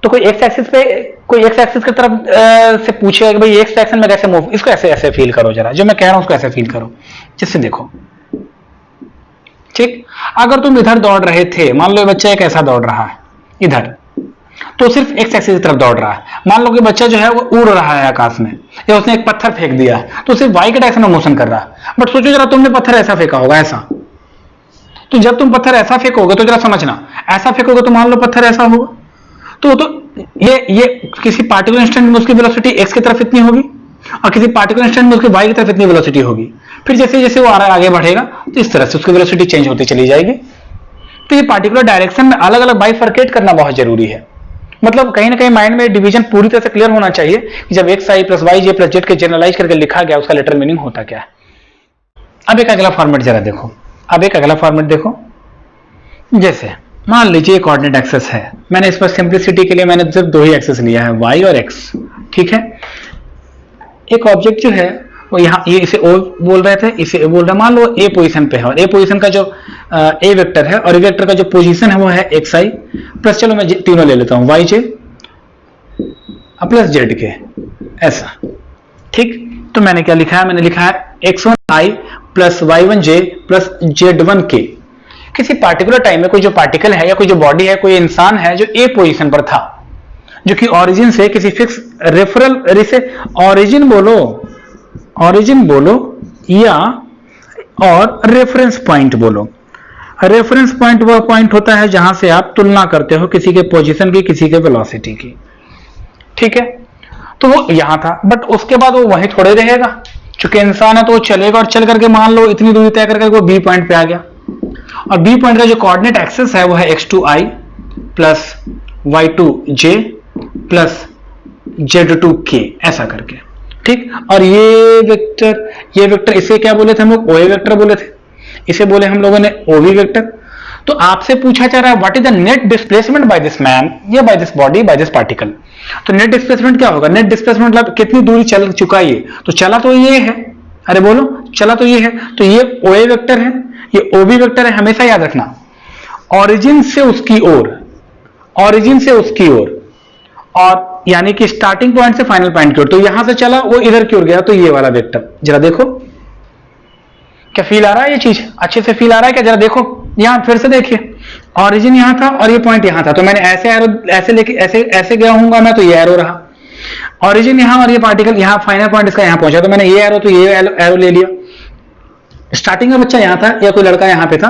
तो कोई एक्स एक्सिस की तरफ से पूछेगा कि भाई एक्स डायरेक्शन में कैसे मूव, इसको ऐसे फील करो, जरा जो मैं कह रहा हूं उसको ऐसे फील करो, जिससे देखो। ठीक, अगर तुम इधर दौड़ रहे थे, मान लो बच्चा एक ऐसा दौड़ रहा है इधर, तो सिर्फ एक्स एक्सिस की तरफ दौड़ रहा है। मान लो कि बच्चा जो है वो उड़ रहा है आकाश में, या उसने एक पत्थर फेंक दिया तो सिर्फ वाई के डायरेक्शन में मोशन कर रहा है। बट सोचो जरा, तुमने पत्थर ऐसा फेंका होगा, ऐसा, तो जब तुम पत्थर ऐसा फेंकोगे तो जरा समझना, ऐसा फेंकोगे तो मान लो पत्थर ऐसा होगा, तो ये किसी पार्टिकुलर इंस्टेंट में उसकी वेलोसिटी x की तरफ इतनी होगी और किसी पार्टिकुलर इंस्टेंट में उसकी y की तरफ इतनी वेलोसिटी होगी। फिर जैसे जैसे वो आगे बढ़ेगा तो इस तरह से उसकी वेलोसिटी चेंज होती चली जाएगी। तो ये पार्टिकुलर डायरेक्शन में अलग अलग बाइफरकेट करना बहुत जरूरी है। मतलब कहीं ना कहीं माइंड में डिवीजन पूरी तरह से क्लियर होना चाहिए कि जब एक्स आई प्लस वाई जे प्लस जेड के जनरलाइज करके लिखा गया उसका लेटर मीनिंग होता क्या है। अब एक अगला फॉर्मेट जरा देखो, अब एक अगला फॉर्मेट देखो। जैसे मान लीजिए कोऑर्डिनेट एक्सेस है, मैंने इस पर सिंप्लिसिटी के लिए मैंने सिर्फ दो ही एक्सेस लिया है, y और x, ठीक है। एक ऑब्जेक्ट जो है वो यहाँ, ये इसे o बोल रहे थे, इसे a बोल रहे, मान लो a पोजीशन पे है और a पोजीशन का जो a वेक्टर है और a वेक्टर का जो पोजीशन है वो है xi प्लस, चलो मैं तीनों ले लेता हूँ, yj प्लस zk, ऐसा, ठीक। तो मैंने क्या लिखा है, मैंने लिखा है x1i plus y1j plus z1k। किसी पार्टिकुलर टाइम में कोई जो पार्टिकल है या कोई जो बॉडी है, कोई इंसान है जो ए पोजीशन पर था, जो कि ओरिजिन से किसी फिक्स रेफरल से, ओरिजिन बोलो, ओरिजिन बोलो या और रेफरेंस पॉइंट बोलो। रेफरेंस पॉइंट वह पॉइंट होता है जहां से आप तुलना करते हो किसी के पोजीशन की, किसी के वेलोसिटी की, ठीक है। तो वो यहां था, बट उसके बाद वो वहीं थोड़े रहेगा, चूंकि इंसान है तो वो चलेगा और चल करके मान लो इतनी दूरी तय करके वो बी पॉइंट पे आ गया और बी पॉइंट का जो कोऑर्डिनेट एक्सेस है वो है x2i plus y2j plus z2k, ऐसा करके, ठीक। और ये वेक्टर इसे क्या बोले थे हम लोग, OA वेक्टर बोले थे, इसे बोले हम लोगों ने OB वेक्टर। तो आपसे पूछा जा रहा है what is the net displacement by this man या by this body, by this particle. तो नेट डिस्प्लेसमेंट क्या होगा, नेट डिस्प्लेसमेंट मतलब कितनी दूरी चल चुका है ये, तो चला तो ये है, अरे बोलो, चला तो ये है, तो ये OA वेक्टर है, ये OB वेक्टर है, हमेशा याद रखना, ओरिजिन से उसकी ओर, ओरिजिन से उसकी ओर, और यानी कि स्टार्टिंग पॉइंट से फाइनल पॉइंट की ओर। तो यहां से चला वो इधर की ओर गया, तो ये वाला वेक्टर जरा देखो, क्या फील आ रहा है, ये चीज अच्छे से फील आ रहा है क्या, जरा देखो यहां फिर से देखिए, ओरिजिन यहां था और ये पॉइंट यहां था, तो मैंने ऐसे एरो ऐसे लेके ऐसे गया हूंगा मैं, तो ये एरो रहा, ओरिजिन यहां और ये पार्टिकल यहां, फाइनल पॉइंट इसका यहां पहुंचा, तो मैंने ये एरो, तो ये एरो ले लिया। स्टार्टिंग में बच्चा यहां था या कोई लड़का यहां पे था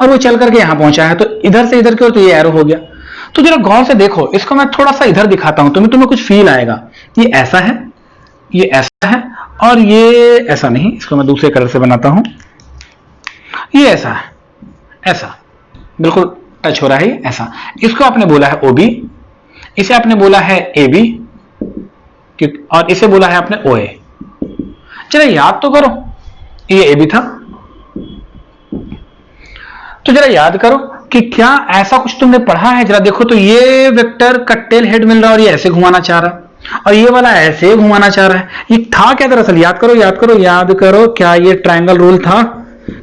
और वो चल करके यहां पहुंचा है, तो इधर से इधर की ओर, तो ये एरो हो गया। तो जरा गौर से देखो, इसको मैं थोड़ा सा इधर दिखाता हूं, तुम्हें कुछ फील आएगा। ये ऐसा है, ये ऐसा है और ये ऐसा नहीं, इसको मैं दूसरे कलर से बनाता हूं, ये ऐसा है, ऐसा बिल्कुल टच हो रहा है, ऐसा। इसको आपने बोला है OB, इसे आपने बोला है AB और इसे बोला है आपने OA। चलो याद तो करो, ये AB था, तो जरा याद करो कि क्या ऐसा कुछ तुमने पढ़ा है, जरा देखो। तो ये वेक्टर का टेल हेड मिल रहा है और ये ऐसे घुमाना चाह रहा है और ये वाला ऐसे घुमाना चाह रहा है, ये था क्या दरअसल, याद करो याद करो याद करो, क्या ये ट्रायंगल रूल था,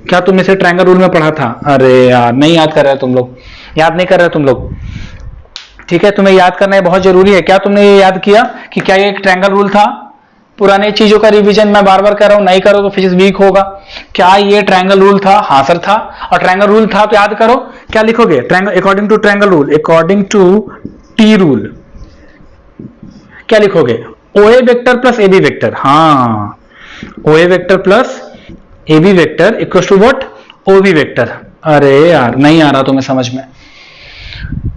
क्या तुम इसे ट्रायंगल रूल में पढ़ा था। अरे यार नहीं याद कर रहे तुम लोग, याद नहीं कर रहे तुम लोग, ठीक है, तुम्हें याद करना बहुत जरूरी है। क्या तुमने ये याद किया कि क्या ये एक ट्रायंगल रूल था। पुरानी चीजों का रिवीजन मैं बार बार कर रहा हूं, नहीं करो तो फिजिक्स वीक होगा। क्या ये ट्रायंगल रूल था, हाँ सर था, और ट्रायंगल रूल था तो याद करो क्या लिखोगे, triangle according to triangle rule, according to T rule क्या लिखोगे, OA vector plus AB vector, हाँ OA vector plus AB vector equal to what, OB vector. अरे यार नहीं आ रहा तुम्हें समझ में,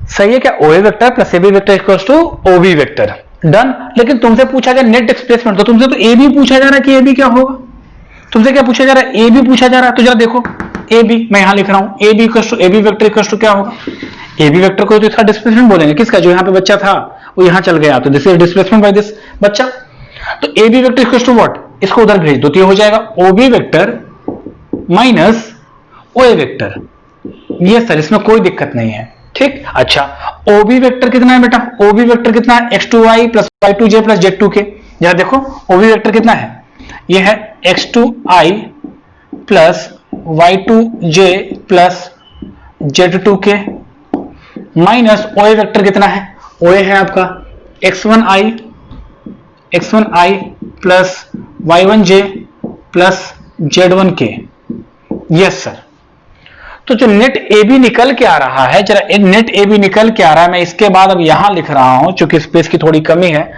सही है क्या, OA vector plus AB vector equal to OB vector, done. लेकिन तुमसे पूछा गया नेट डिस्प्लेसमेंट, तो तुमसे तो AB पूछा जा रहा है कि AB क्या होगा, तुमसे क्या पूछा जा रहा है, AB पूछा जा रहा है। तो जरा देखो AB मैं यहां लिख रहा हूं, AB equal to AB vector equal to क्या होगा, AB वेक्टर को तो इसका डिस्प्लेसमेंट बोलेंगे, किसका, जो यहाँ पे बच्चा था वो यहाँ चल गया, तो this is displacement by this बच्चा। तो AB vector equal to what, इसको उधर भेज दो तो ये हो जाएगा OB vector minus OA vector. ये सर इसमें कोई दिक्कत नहीं है, ठीक। अच्छा OB वेक्टर कितना है बेटा, OB वेक्टर कितना है, x2i plus y2j plus z2k। जरा देखो OB वेक्टर कितना है, ये है x2i plus y2j plus z2k minus OA vector कितना है, OA है आपका x1i plus y1j plus z1k। Yes sir. तो जो नेट AB निकल के आ रहा है, जरा एक नेट AB निकल के आ रहा है, मैं इसके बाद अब यहां लिख रहा हूं, चूंकि स्पेस की थोड़ी कमी है,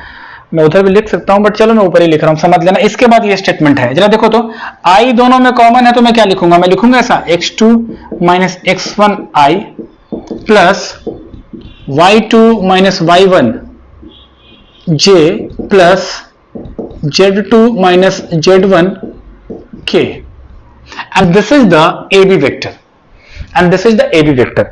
मैं उधर भी लिख सकता हूं बट चलो मैं ऊपर ही लिख रहा हूं, समझ लेना। इसके बाद ये स्टेटमेंट है, जरा देखो तो I दोनों में कॉमन है, तो मैं क्या लिखूंगा, मैं लिखूंगा ऐसा x2 minus x1i plus y2 minus y1 J plus z2 minus z1 k and this is the AB vector and this is the AB vector।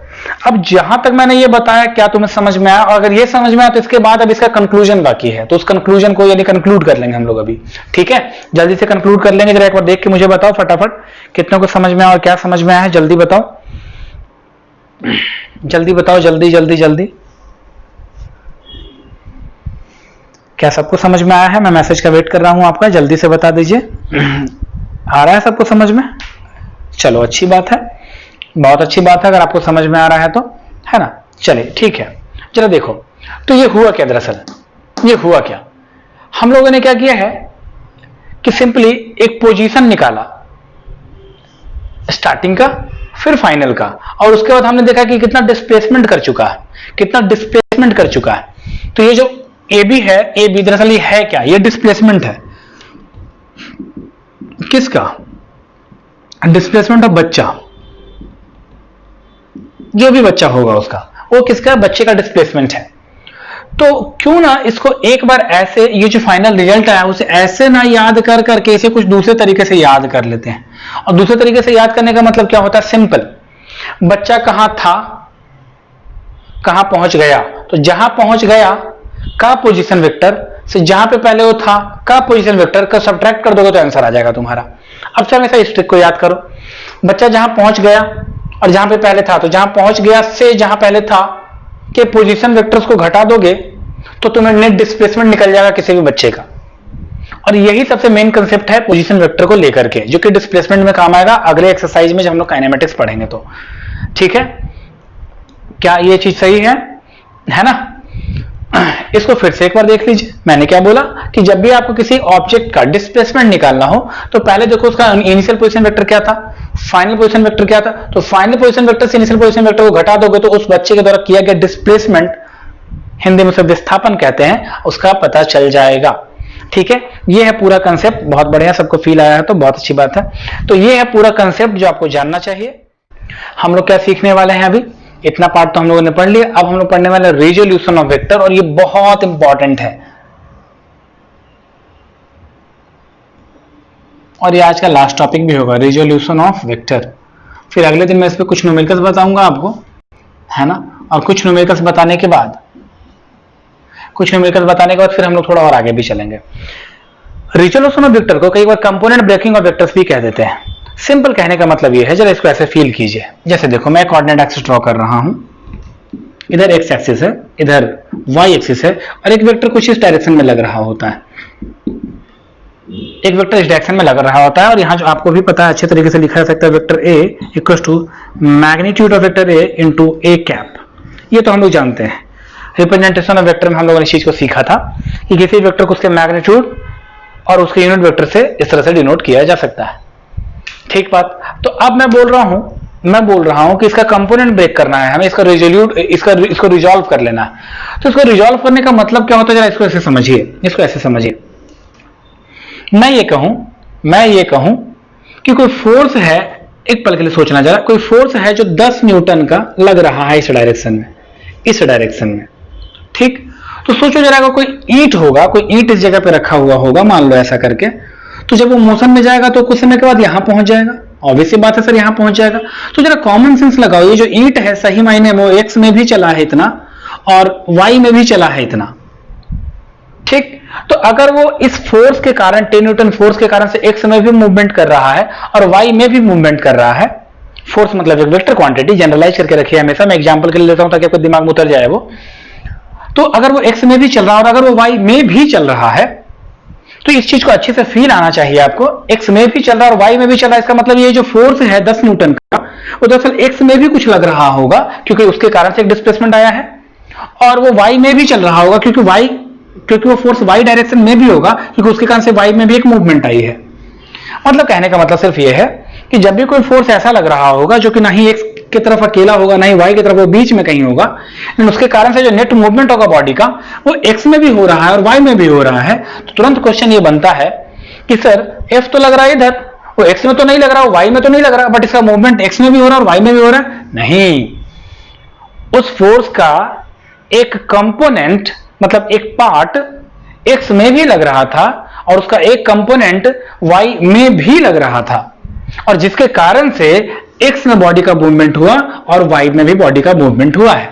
अब जहां तक मैंने ये बताया क्या तुम्हें समझ में आया? और अगर ये समझ में आया तो इसके बाद अब इसका कंक्लूजन बाकी है, तो उस कंक्लूजन को यानी कंक्लूड कर लेंगे हम लोग अभी। ठीक है, जल्दी से कंक्लूड कर लेंगे। जरा एक बार देख के मुझे बताओ फटाफट कितनों को समझ में आया और क्या समझ में आया है, जल्दी बताओ, जल्दी बताओ, जल्दी जल्दी जल्दी। क्या सबको समझ में आया है? मैं मैसेज का वेट कर रहा हूं आपका, जल्दी से बता दीजिए। आ रहा है सबको समझ में? चलो अच्छी बात है, बहुत अच्छी बात है अगर आपको समझ में आ रहा है तो, है ना। चलिए ठीक है, चलो देखो तो ये हुआ क्या, दरअसल ये हुआ क्या, हम लोगों ने क्या किया है कि सिंपली एक पोजीशन निकाला स्टार्टिंग का फिर फाइनल का, और उसके बाद हमने देखा कि कितना डिस्प्लेसमेंट कर चुका है, कितना डिस्प्लेसमेंट कर चुका है। तो ये जो ए बी है, ए बी दरअसल ये है क्या, ये डिस्प्लेसमेंट है किसका, डिस्प्लेसमेंट ऑफ बच्चा, जो भी बच्चा होगा उसका, वो किसका, बच्चे का डिस्प्लेसमेंट है। तो क्यों ना इसको एक बार ऐसे, ये जो फाइनल रिजल्ट आया उसे ऐसे ना याद कर करके इसे कुछ दूसरे तरीके से याद कर लेते हैं। और दूसरे तरीके से याद करने का मतलब क्या होता है, सिंपल, बच्चा कहां था कहां पहुंच गया, तो जहां पहुंच गया का पोजीशन वेक्टर से जहां पे पहले वो था का पोजीशन वेक्टर का सब्ट्रैक्ट कर दोगे तो आंसर आ जाएगा तुम्हारा। अब चलो ऐसा इस ट्रिक को याद करो, बच्चा जहां पहुंच गया और जहां पे पहले था, तो जहां पहुंच गया से जहां पहले था के पोजीशन वेक्टर्स को घटा दोगे तो तुम्हें नेट डिस्प्लेसमेंट निकल जाएगा किसी भी बच्चे का। और यही सबसे मेन कंसेप्ट है पोजीशन वेक्टर को लेकर के, जो कि डिस्प्लेसमेंट में काम आएगा अगले एक्सरसाइज में जब हम लोग काइनेमेटिक्स पढ़ेंगे तो। ठीक है, क्या ये चीज सही है ना। इसको फिर से एक बार देख लीजिए, मैंने क्या बोला कि जब भी आपको किसी ऑब्जेक्ट का डिस्प्लेसमेंट निकालना हो तो पहले देखो उसका इनिशियल पोजीशन वेक्टर क्या था, फाइनल पोजीशन वेक्टर क्या था। तो फाइनल पोजीशन वेक्टर से इनिशियल पोजीशन वेक्टर को घटा दोगे तो उस बच्चे के द्वारा किया गया डिस्प्लेसमेंट, हिंदी में उसे विस्थापन कहते हैं, उसका पता चल जाएगा। ठीक है, ये है पूरा कंसेप्ट, बहुत बढ़िया, सबको फील आया है तो बहुत अच्छी बात है। तो ये है पूरा कंसेप्ट जो आपको जानना चाहिए। हम लोग क्या सीखने वाले हैं अभी, इतना पार्ट तो हम लोगों ने पढ़ लिया, अब हम लोग पढ़ने वाले रेजोल्यूशन ऑफ वेक्टर, और ये बहुत इंपॉर्टेंट है और ये आज का लास्ट टॉपिक भी होगा, रेजोल्यूशन ऑफ वेक्टर। फिर अगले दिन मैं इस पर कुछ न्यूमेरिकल्स बताऊंगा आपको, है ना। और कुछ न्यूमेरिकल्स बताने के बाद फिर हम लोग थोड़ा और आगे भी चलेंगे। रेजोल्यूशन ऑफ वेक्टर को कई बार कंपोनेंट ब्रेकिंग ऑफ वेक्टर्स भी कह देते हैं। सिंपल कहने का मतलब ये है, जरा इसको ऐसे फील कीजिए, जैसे देखो मैं कोऑर्डिनेट एक्सिस ड्रॉ कर रहा हूं, इधर एक्स एक्सिस है, इधर वाई एक्सिस है, और एक वेक्टर कुछ इस डायरेक्शन में लग रहा होता है, एक वेक्टर इस डायरेक्शन में लग रहा होता है। और यहां जो आपको भी पता है अच्छे तरीके से लिखा जा सकता है, vector A equal to magnitude of vector A into A cap, ये तो हम लोग जानते हैं। रिप्रेजेंटेशन ऑफ वेक्टर में हम लोगों ने इस चीज को सीखा था कि किसी वेक्टर को उसके मैग्नीट्यूड और उसके यूनिट वेक्टर से इस तरह से डिनोट किया जा सकता है। ठीक बात। तो अब मैं बोल रहा हूं कि इसका कंपोनेंट ब्रेक करना है हमें, इसको रिजॉल्व कर लेना है। तो इसको रिजॉल्व करने का मतलब क्या होता है, जरा इसको ऐसे समझिए। मैं ये कहूं कि कोई फोर्स है, एक पल के लिए सोचना जरा, कोई फोर्स है जो 10 न्यूटन का लग रहा है इस डायरेक्शन में, ठीक। तो सोचो जरा, अगर कोई ईंट इस जगह पे रखा हुआ होगा, मान लो ऐसा करके, तो जब वो मोशन में जाएगा तो कुछ समय के बाद यहां पहुंच जाएगा, ऑब्वियसली बात है सर, यहां पहुंच जाएगा। तो जरा कॉमन सेंस लगाओ, ये जो ईंट है सही मायने में वो एक्स में भी चला है इतना और वाई में भी चला है इतना, ठीक। तो अगर वो इस फोर्स के कारण, 10 न्यूटन फोर्स के कारण से एक्स में भी मूवमेंट कर रहा है और वाई में भी मूवमेंट कर रहा है, फोर्स मतलब एक वेक्टर क्वांटिटी, जनरलाइज करके रखिए हमेशा, मैं एग्जांपल के लिए लेता हूं ताकि आपको दिमाग में उतर जाए वो। तो अगर वो एक्स में भी चल रहा है और अगर वो वाई में भी चल रहा है, तो इस चीज को अच्छे से फील आना चाहिए आपको, एक्स में भी चल रहा है और वाई में भी चल रहा है, इसका मतलब ये जो फोर्स है 10 न्यूटन का, वो दरअसल एक्स में भी कुछ लग रहा होगा क्योंकि उसके कारण से एक डिस्प्लेसमेंट आया है, और वो वाई में भी चल रहा होगा क्योंकि वो फोर्स वाई डायरेक्शन में भी होगा क्योंकि उसके कारण से वाई में भी एक मूवमेंट आई है। मतलब कहने का मतलब सिर्फ ये है कि जब भी कोई फोर्स ऐसा लग रहा होगा जो कि ना ही एक्स की तरफ अकेला होगा ना ही वाई की तरफ, वो बीच में कहीं होगा, लेकिन उसके कारण से जो नेट मूवमेंट होगा बॉडी का वो एक्स में भी हो रहा है और वाई में भी हो रहा है, तो तुरंत क्वेश्चन ये बनता है कि सर एफ तो लग रहा है इधर, वो एक्स में तो नहीं लग रहा, वाई में तो नहीं लग रहा, बट इसका मूवमेंट एक्स में भी हो रहा है और वाई में भी हो रहा है। नहीं, उस फोर्स का एक कंपोनेंट मतलब एक पार्ट x में भी लग रहा था और उसका एक कंपोनेंट y में भी लग रहा था, और जिसके कारण से x में बॉडी का मूवमेंट हुआ और y में भी बॉडी का मूवमेंट हुआ है।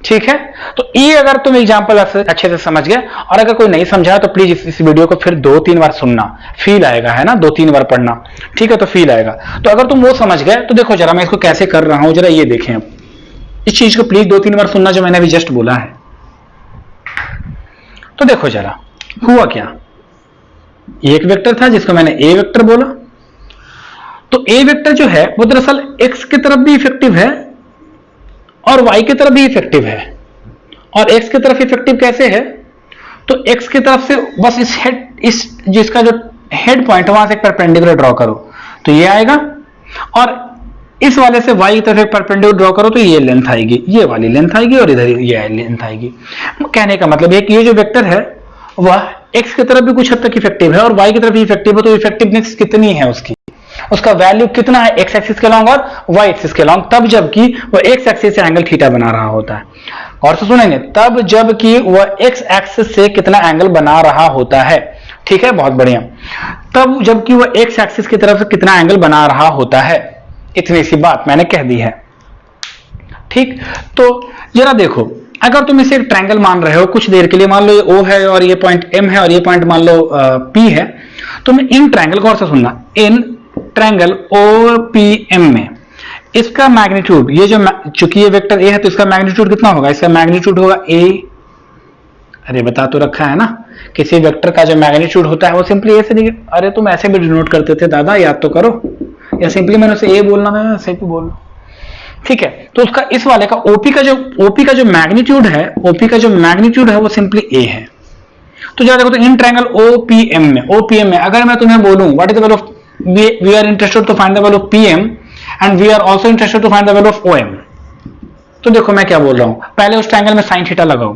ठीक है, तो ये अगर तुम एग्जांपल अच्छे से समझ गए, और अगर कोई नहीं समझा तो प्लीज इस वीडियो को फिर 2-3 बार सुनना, फील आएगा, है ना, 2-3 बार पढ़ना। ठीक है, तो फील आएगा। तो अगर तुम वो समझ गए तो देखो जरा मैं इसको कैसे कर रहा हूं, जरा ये देखें। अब इस चीज को प्लीज 2-3 बार सुनना जो मैंने अभी जस्ट बोला है। तो देखो जरा हुआ क्या, एक वेक्टर था जिसको मैंने ए वेक्टर बोला। तो ए वेक्टर जो है वो दरअसल एक्स की तरफ भी इफेक्टिव है और y की तरफ भी इफेक्टिव है। और x की तरफ इफेक्टिव कैसे है, तो x की तरफ से बस इस जिसका जो हेड पॉइंट है वहां से एक परपेंडिकुलर ड्रॉ करो तो ये आएगा, और इस वाले से y की तरफ एक परपेंडिकुलर ड्रॉ करो तो ये लेंथ आएगी, ये वाली लेंथ आएगी, और इधर ये लेंथ आएगी। कहने का मतलब है कि ये जो वेक्टर है वह x की तरफ भी कुछ हद तक इफेक्टिव है और y की तरफ भी इफेक्टिव है। तो इफेक्टिवनेस कितनी है उसकी, उसका वैल्यू कितना है x एक्सिस के लॉन्ग और y एक्सिस के लॉन्ग, तब जबकि वह x एक्सिस से एंगल थीटा बना रहा होता है। और तो सुनेंगे, तब जबकि वह x एक्सिस से कितना एंगल बना रहा होता है। ठीक है, बहुत बढ़िया। तब जबकि वह x एक्सिस की तरफ से कितना एंगल बना रहा होता है, इतनी सी बात मैंने कह दी है। ठीक, तो जरा देखो, अगर तुम इसे एक ट्रायंगल मान रहे हो कुछ देर के लिए, मान लो ये O है और ये पॉइंट M है और ये पॉइंट मान लो P है, तो मैं इन ट्रायंगल, गौर से सुनना, इन ट्रायंगल OPM में इसका मैग्नीट्यूड, ये जो चूंकि ये वेक्टर A है तो इसका मैग्नीट्यूड कितना होगा, इसका मैग्नीट्यूड होगा A। अरे बता तो रखा है ना, किसी वेक्टर का जो मैग्नीट्यूड होता है वो सिंपली A से नहीं, अरे तुम ऐसे भी डिनोट करते थे दादा, याद तो करो, या सिंपली मैंने उसे A बोलना है ऐसे भी बोल लो। ठीक है, तो उसका इस वाले का OP का जो मैग्नीट्यूड है, OP का जो मैग्नीट्यूड है वो सिंपली A है। तो जरा देखो, तो इन ट्रायंगल OPM में अगर मैं तुम्हें बोलूं what is the value of, we are interested to find the value of PM and we are also interested to find the value of OM, तो देखो मैं क्या बोल रहा हूं, पहले उस ट्रायंगल में साइन थीटा लगाओ,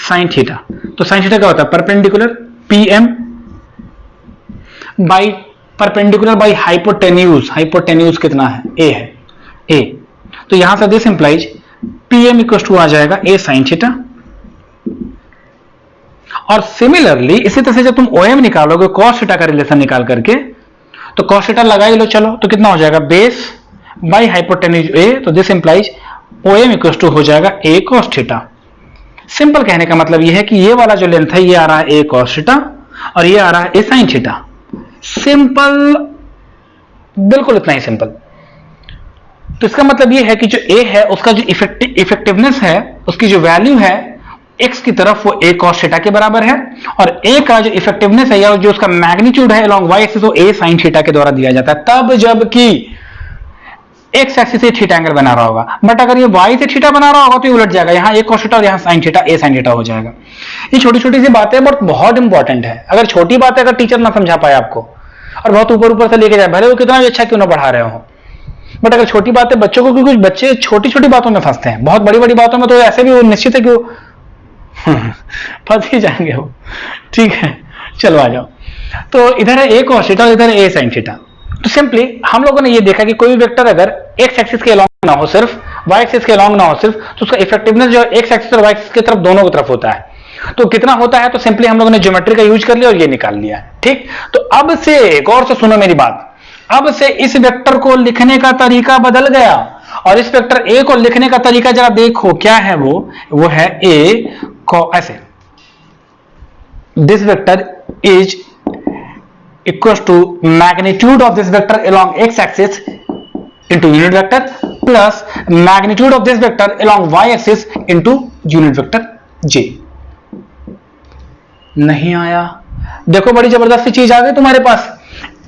साइन थीटा, तो साइन थीटा क्या होता है, perpendicular PM by perpendicular by hypotenuse, hypotenuse कितना है, A है, A, तो यहां से this implies PM equal to आ जाएगा A साइन थीटा। और सिमिलरली इसी तरह से जब तुम OM निकालोगे cos थीटा का रिलेशन निकाल करके, तो cos थीटा लगा ही लो, चलो, तो कितना हो जाएगा, बेस बाई हाइपोटेन्यूज A, तो this implies OM equal to हो जाएगा A cos थीटा। सिंपल कहने का मतलब यह है कि ये वाला जो लेंथ है ये आ रहा है A cos थीटा और ये आ रहा है A sin थीटा। सिंपल, बिल्कुल इतना ही सिंपल। तो इसका मतलब ये है कि जो A है उसका जो इफेक्टिवनेस है, उसकी जो वैल्यू है x की तरफ वो A cos थीटा के बराबर है, और A का जो इफेक्टिवनेस है या जो उसका मैग्नीट्यूड है along y एक्सिस वो A sin थीटा के द्वारा दिया जाता है, तब जबकि x एक्सिस से थीटा एंगल बना रहा होगा। बट अगर ये y से थीटा बना रहा होगा तो ये उलट जाएगा, यहाँ A cos थीटा और यहाँ sin theta A sin theta हो जाएगा। ये छोटी छोटी सी बातें बट बहुत इंपॉर्टेंट है। अगर छोटी बातें अगर टीचर ना समझा पाए आपको और बहुत ऊपर ऊपर से लेके जाए, भले वो कितना भी अच्छा क्यों ना पढ़ा रहे हो, बट अगर छोटी बातें बच्चों को, क्योंकि बच्चे छोटी छोटी बातों में फंसते हैं, बहुत बड़ी बड़ी बातों में तो ऐसे भी वो निश्चित है कि वो फंस ही जाएंगे वो। ठीक है, चलो आ जाओ। तो इधर है A cos थीटा और इधर है A sin थीटा। तो सिंपली हम लोगों ने ये देखा कि कोई भी वेक्टर अगर x एक्सिस के अलॉन्ग ना हो सिर्फ, y एक्सिस के अलॉन्ग ना हो सिर्फ, तो उसका इफेक्टिवनेस जो x एक्सिस और y एक्सिस की तरफ, दोनों की तरफ होता है। तो कितना होता है, तो सिंपली हम लोगों ने ज्योमेट्री का यूज कर लिया और ये निकाल लिया। ठीक, तो अब से गौर से सुनो मेरी बात, अब से इस वेक्टर को लिखने का तरीका बदल गया, और इस वेक्टर A को लिखने का तरीका जरा देखो क्या है, वो है A को ऐसे, this vector is equal to magnitude of this vector along x axis into unit vector plus magnitude of this vector along y axis into unit vector j। नहीं आया, देखो बड़ी जबरदस्त चीज आ गई तुम्हारे पास।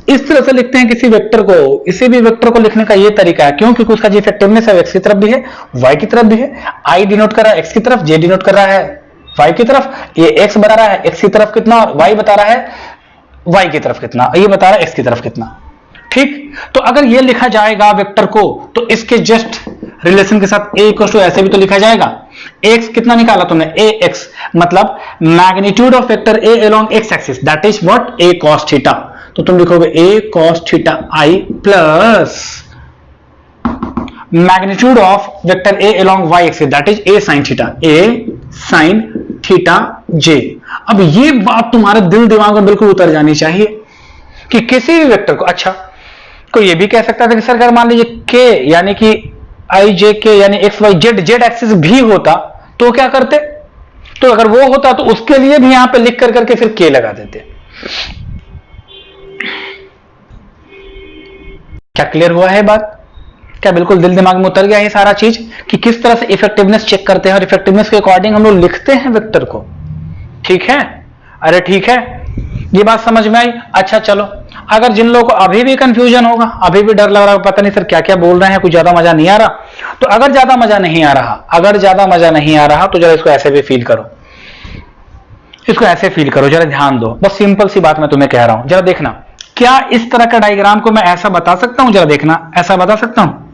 इस तरह से लिखते हैं किसी वेक्टर को, इसी भी वेक्टर को लिखने का ये तरीका है। क्यों? क्योंकि उसका जो इफेक्टिवनेस है x की तरफ भी है, y की तरफ भी है। I डिनोट कर रहा है x की तरफ, j डिनोट कर रहा है y की तरफ, ये x बता रहा है x की तरफ कितना, y बता रहा है y की तरफ कितना, ये बता रहा है x की तरफ कितना। ठीक, तो अगर ये लिखा जाएगा वेक्टर को, तो इसके जस्ट रिलेशन के साथ a इक्वल टू ऐसे भी तो लिखा जाएगा। x कितना निकाला तुमने, ax, मतलब magnitude of vector a along x axis, that is what, a cos theta. तो तुम लिखोगे a cos theta i plus magnitude of vector a along y axis, that is a sin theta, a sin theta j। अब ये बात तुम्हारे दिल दिमाग में बिल्कुल उतर जानी चाहिए कि किसी भी वेक्टर को, अच्छा कोई ये भी कह सकता था कि सर अगर मान लीजिए के यानी कि आई जे के यानी X Y Z Z axis भी होता तो क्या करते, तो अगर वो होता तो उसके लिए भी यहां पे लिख कर करके फिर के लगा देते। क्या क्लियर हुआ है बात? क्या बिल्कुल दिल दिमाग में उतर गया ये सारा चीज कि किस तरह से इफेक्टिवनेस चेक करते हैं और इफेक्टिवनेस के अकॉर्डिंग हम लोग लिखते हैं वेक्टर को। ठीक है, अरे ठीक है, ये बात समझ में आई। अच्छा चलो, अगर जिन लोगों को अभी भी कंफ्यूजन होगा, अभी भी डर लग रहा है, पता नहीं सर क्या क्या बोल रहे हैं, कुछ ज्यादा मजा नहीं आ रहा, तो अगर ज्यादा मजा नहीं आ रहा, अगर ज्यादा मजा नहीं आ रहा तो जरा इसको ऐसे भी फील करो, इसको ऐसे फील करो, जरा ध्यान दो, बस सिंपल सी बात मैं तुम्हें कह रहा हूं, जरा देखना। क्या इस तरह का डायग्राम को मैं ऐसा बता सकता हूं? जरा देखना, ऐसा बता सकता हूं।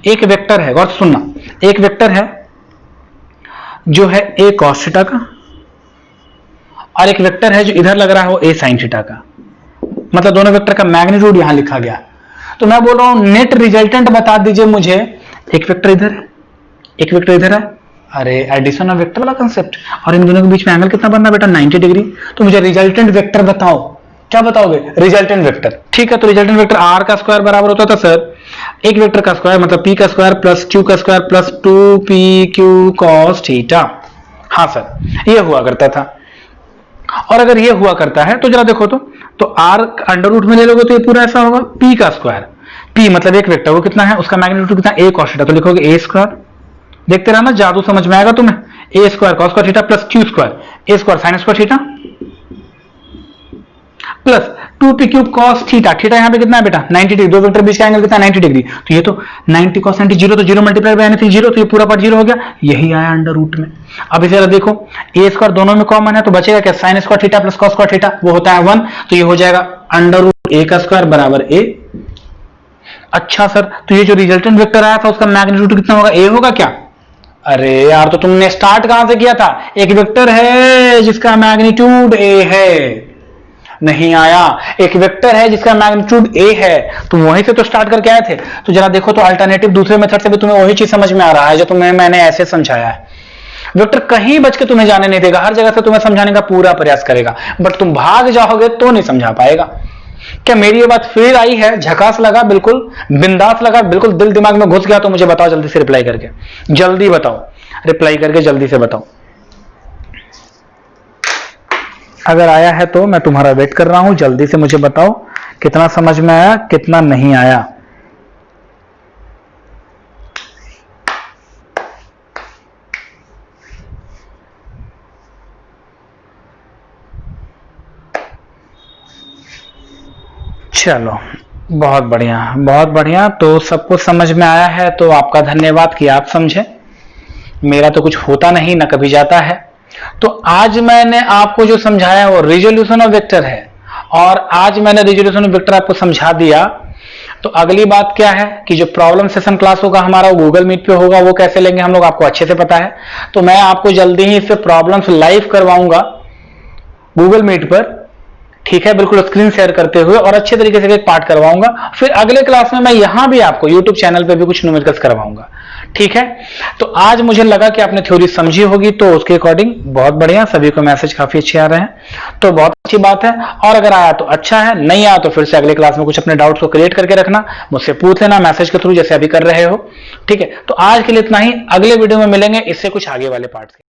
एक वेक्टर है, गौर से सुनना, एक वेक्टर है जो है ए कॉस थीटा का, और एक वेक्टर है जो इधर लग रहा है वो ए साइन थीटा का, मतलब दोनों वेक्टर का मैग्नीट्यूड यहां लिखा गया। तो मैं बोल रहा हूं नेट रिजल्टेंट बता दीजिए मुझे, एक वेक्टर इधर है, एक वेक्टर इधर है, अरे एडिशन ऑफ वेक्टर वाला कंसेप्ट, और इन दोनों के बीच में एंगल कितना बनना बेटा? 90 डिग्री। तो मुझे रिजल्टेंट वेक्टर बताओ, क्या बताओगे? Resultant vector. ठीक है, तो रिजल्टेंट वेक्टर आर का स्क्वायर बराबर होता था सर एक वेक्टर का स्क्वायर मतलब पी का स्क्वायर प्लस क्यू का square plus 2p q cos theta. हाँ सर, ये हुआ करता था। और अगर ये हुआ करता है तो जरा देखो तो आर अंडर रूट में ले लोगे तो ये पूरा ऐसा होगा पी का स्क्वायर, पी मतलब एक वेक्टर वो कितना है, उसका मैग्नीट्यूड कितना? ए कॉस थीटा, तो लिखोगे ए स्क्वायर। देखते रहना, जादू समझ में आएगा तुम्हें। A square cos square theta plus Q square, A square sine square theta plus 2p cube cos theta. Theta यहां पे कितना है बेटा? 90 डिग्री। दो वेक्टर बीच का एंगल कितना है? 90 डिग्री। तो ये तो 90 cos 90 जीरो, तो zero multiply by anything zero, तो ये पूरा पार्ट जीरो हो गया, यही आया अंडर रूट में। अब इसे जरा देखो, ए स्क्वायर दोनों में कॉमन है तो बचेगा क्या? Sign square theta plus cos square theta, वो होता है 1, तो ये हो जाएगा अंडर रूट ए का स्क्वायर बराबर ए। अच्छा सर, तो ये जो रिजल्टेंट वेक्टर आया था उसका मैग्नीट्यूड कितना होगा? ए होगा क्या? अरे यार, तो तुमने स्टार्ट कहां से किया था? एक वेक्टर है जिसका मैग्नीट्यूड ए है, नहीं आया। एक वेक्टर है जिसका मैग्नीट्यूड ए है, तुम वहीं से तो स्टार्ट करके आए थे। तो जरा देखो तो अल्टरनेटिव दूसरे मेथड से भी तुम्हें वही चीज समझ में आ रहा है जो तुम्हें मैंने ऐसे समझाया है। वेक्टर कहीं बच के तुम्हें जाने नहीं देगा, हर जगह से तुम्हें समझाने का पूरा प्रयास करेगा, बट तुम भाग जाओगे तो नहीं समझा पाएगा। क्या मेरी ये बात फील आई है? झकास लगा? बिल्कुल बिंदास लगा? बिल्कुल दिल दिमाग में घुस गया? तो मुझे बताओ जल्दी से, रिप्लाई करके जल्दी बताओ, रिप्लाई करके जल्दी से बताओ। अगर आया है तो मैं तुम्हारा वेट कर रहा हूं, जल्दी से मुझे बताओ कितना समझ में आया, कितना नहीं आया। चलो, बहुत बढ़िया बहुत बढ़िया। तो सब कुछ समझ में आया है तो आपका धन्यवाद कि आप समझे। मेरा तो कुछ होता नहीं, ना कभी जाता है। तो आज मैंने आपको जो समझाया वो रिजोल्यूशन ऑफ वेक्टर है, और आज मैंने रिजोल्यूशन ऑफ वेक्टर आपको समझा दिया। तो अगली बात क्या है कि जो प्रॉब्लम सेशन क्लास होगा हमारा वो गूगल मीट पे होगा, वो कैसे लेंगे हम लोग आपको अच्छे से पता है। तो मैं आपको जल्दी ही इससे प्रॉब्लम्स लाइव करवाऊंगा गूगल मीट पर, ठीक है, बिल्कुल स्क्रीन शेयर करते हुए, और अच्छे तरीके से एक पार्ट करवाऊंगा। फिर अगले क्लास में मैं यहां भी आपको यूट्यूब चैनल पे भी कुछ न्यूमेरिकल्स करवाऊंगा, ठीक है। तो आज मुझे लगा कि आपने थ्योरी समझी होगी, तो उसके अकॉर्डिंग बहुत बढ़िया, सभी को मैसेज काफी अच्छे आ रहे हैं, तो बहुत अच्छी बात है। और अगर आया तो अच्छा है, नहीं आया तो फिर से अगले क्लास में कुछ अपने डाउट्स को क्रिएट करके रखना, मुझसे पूछ लेना मैसेज के थ्रू, जैसे अभी कर रहे हो, ठीक है। तो आज के लिए इतना ही, अगले वीडियो में मिलेंगे इससे कुछ आगे वाले पार्ट।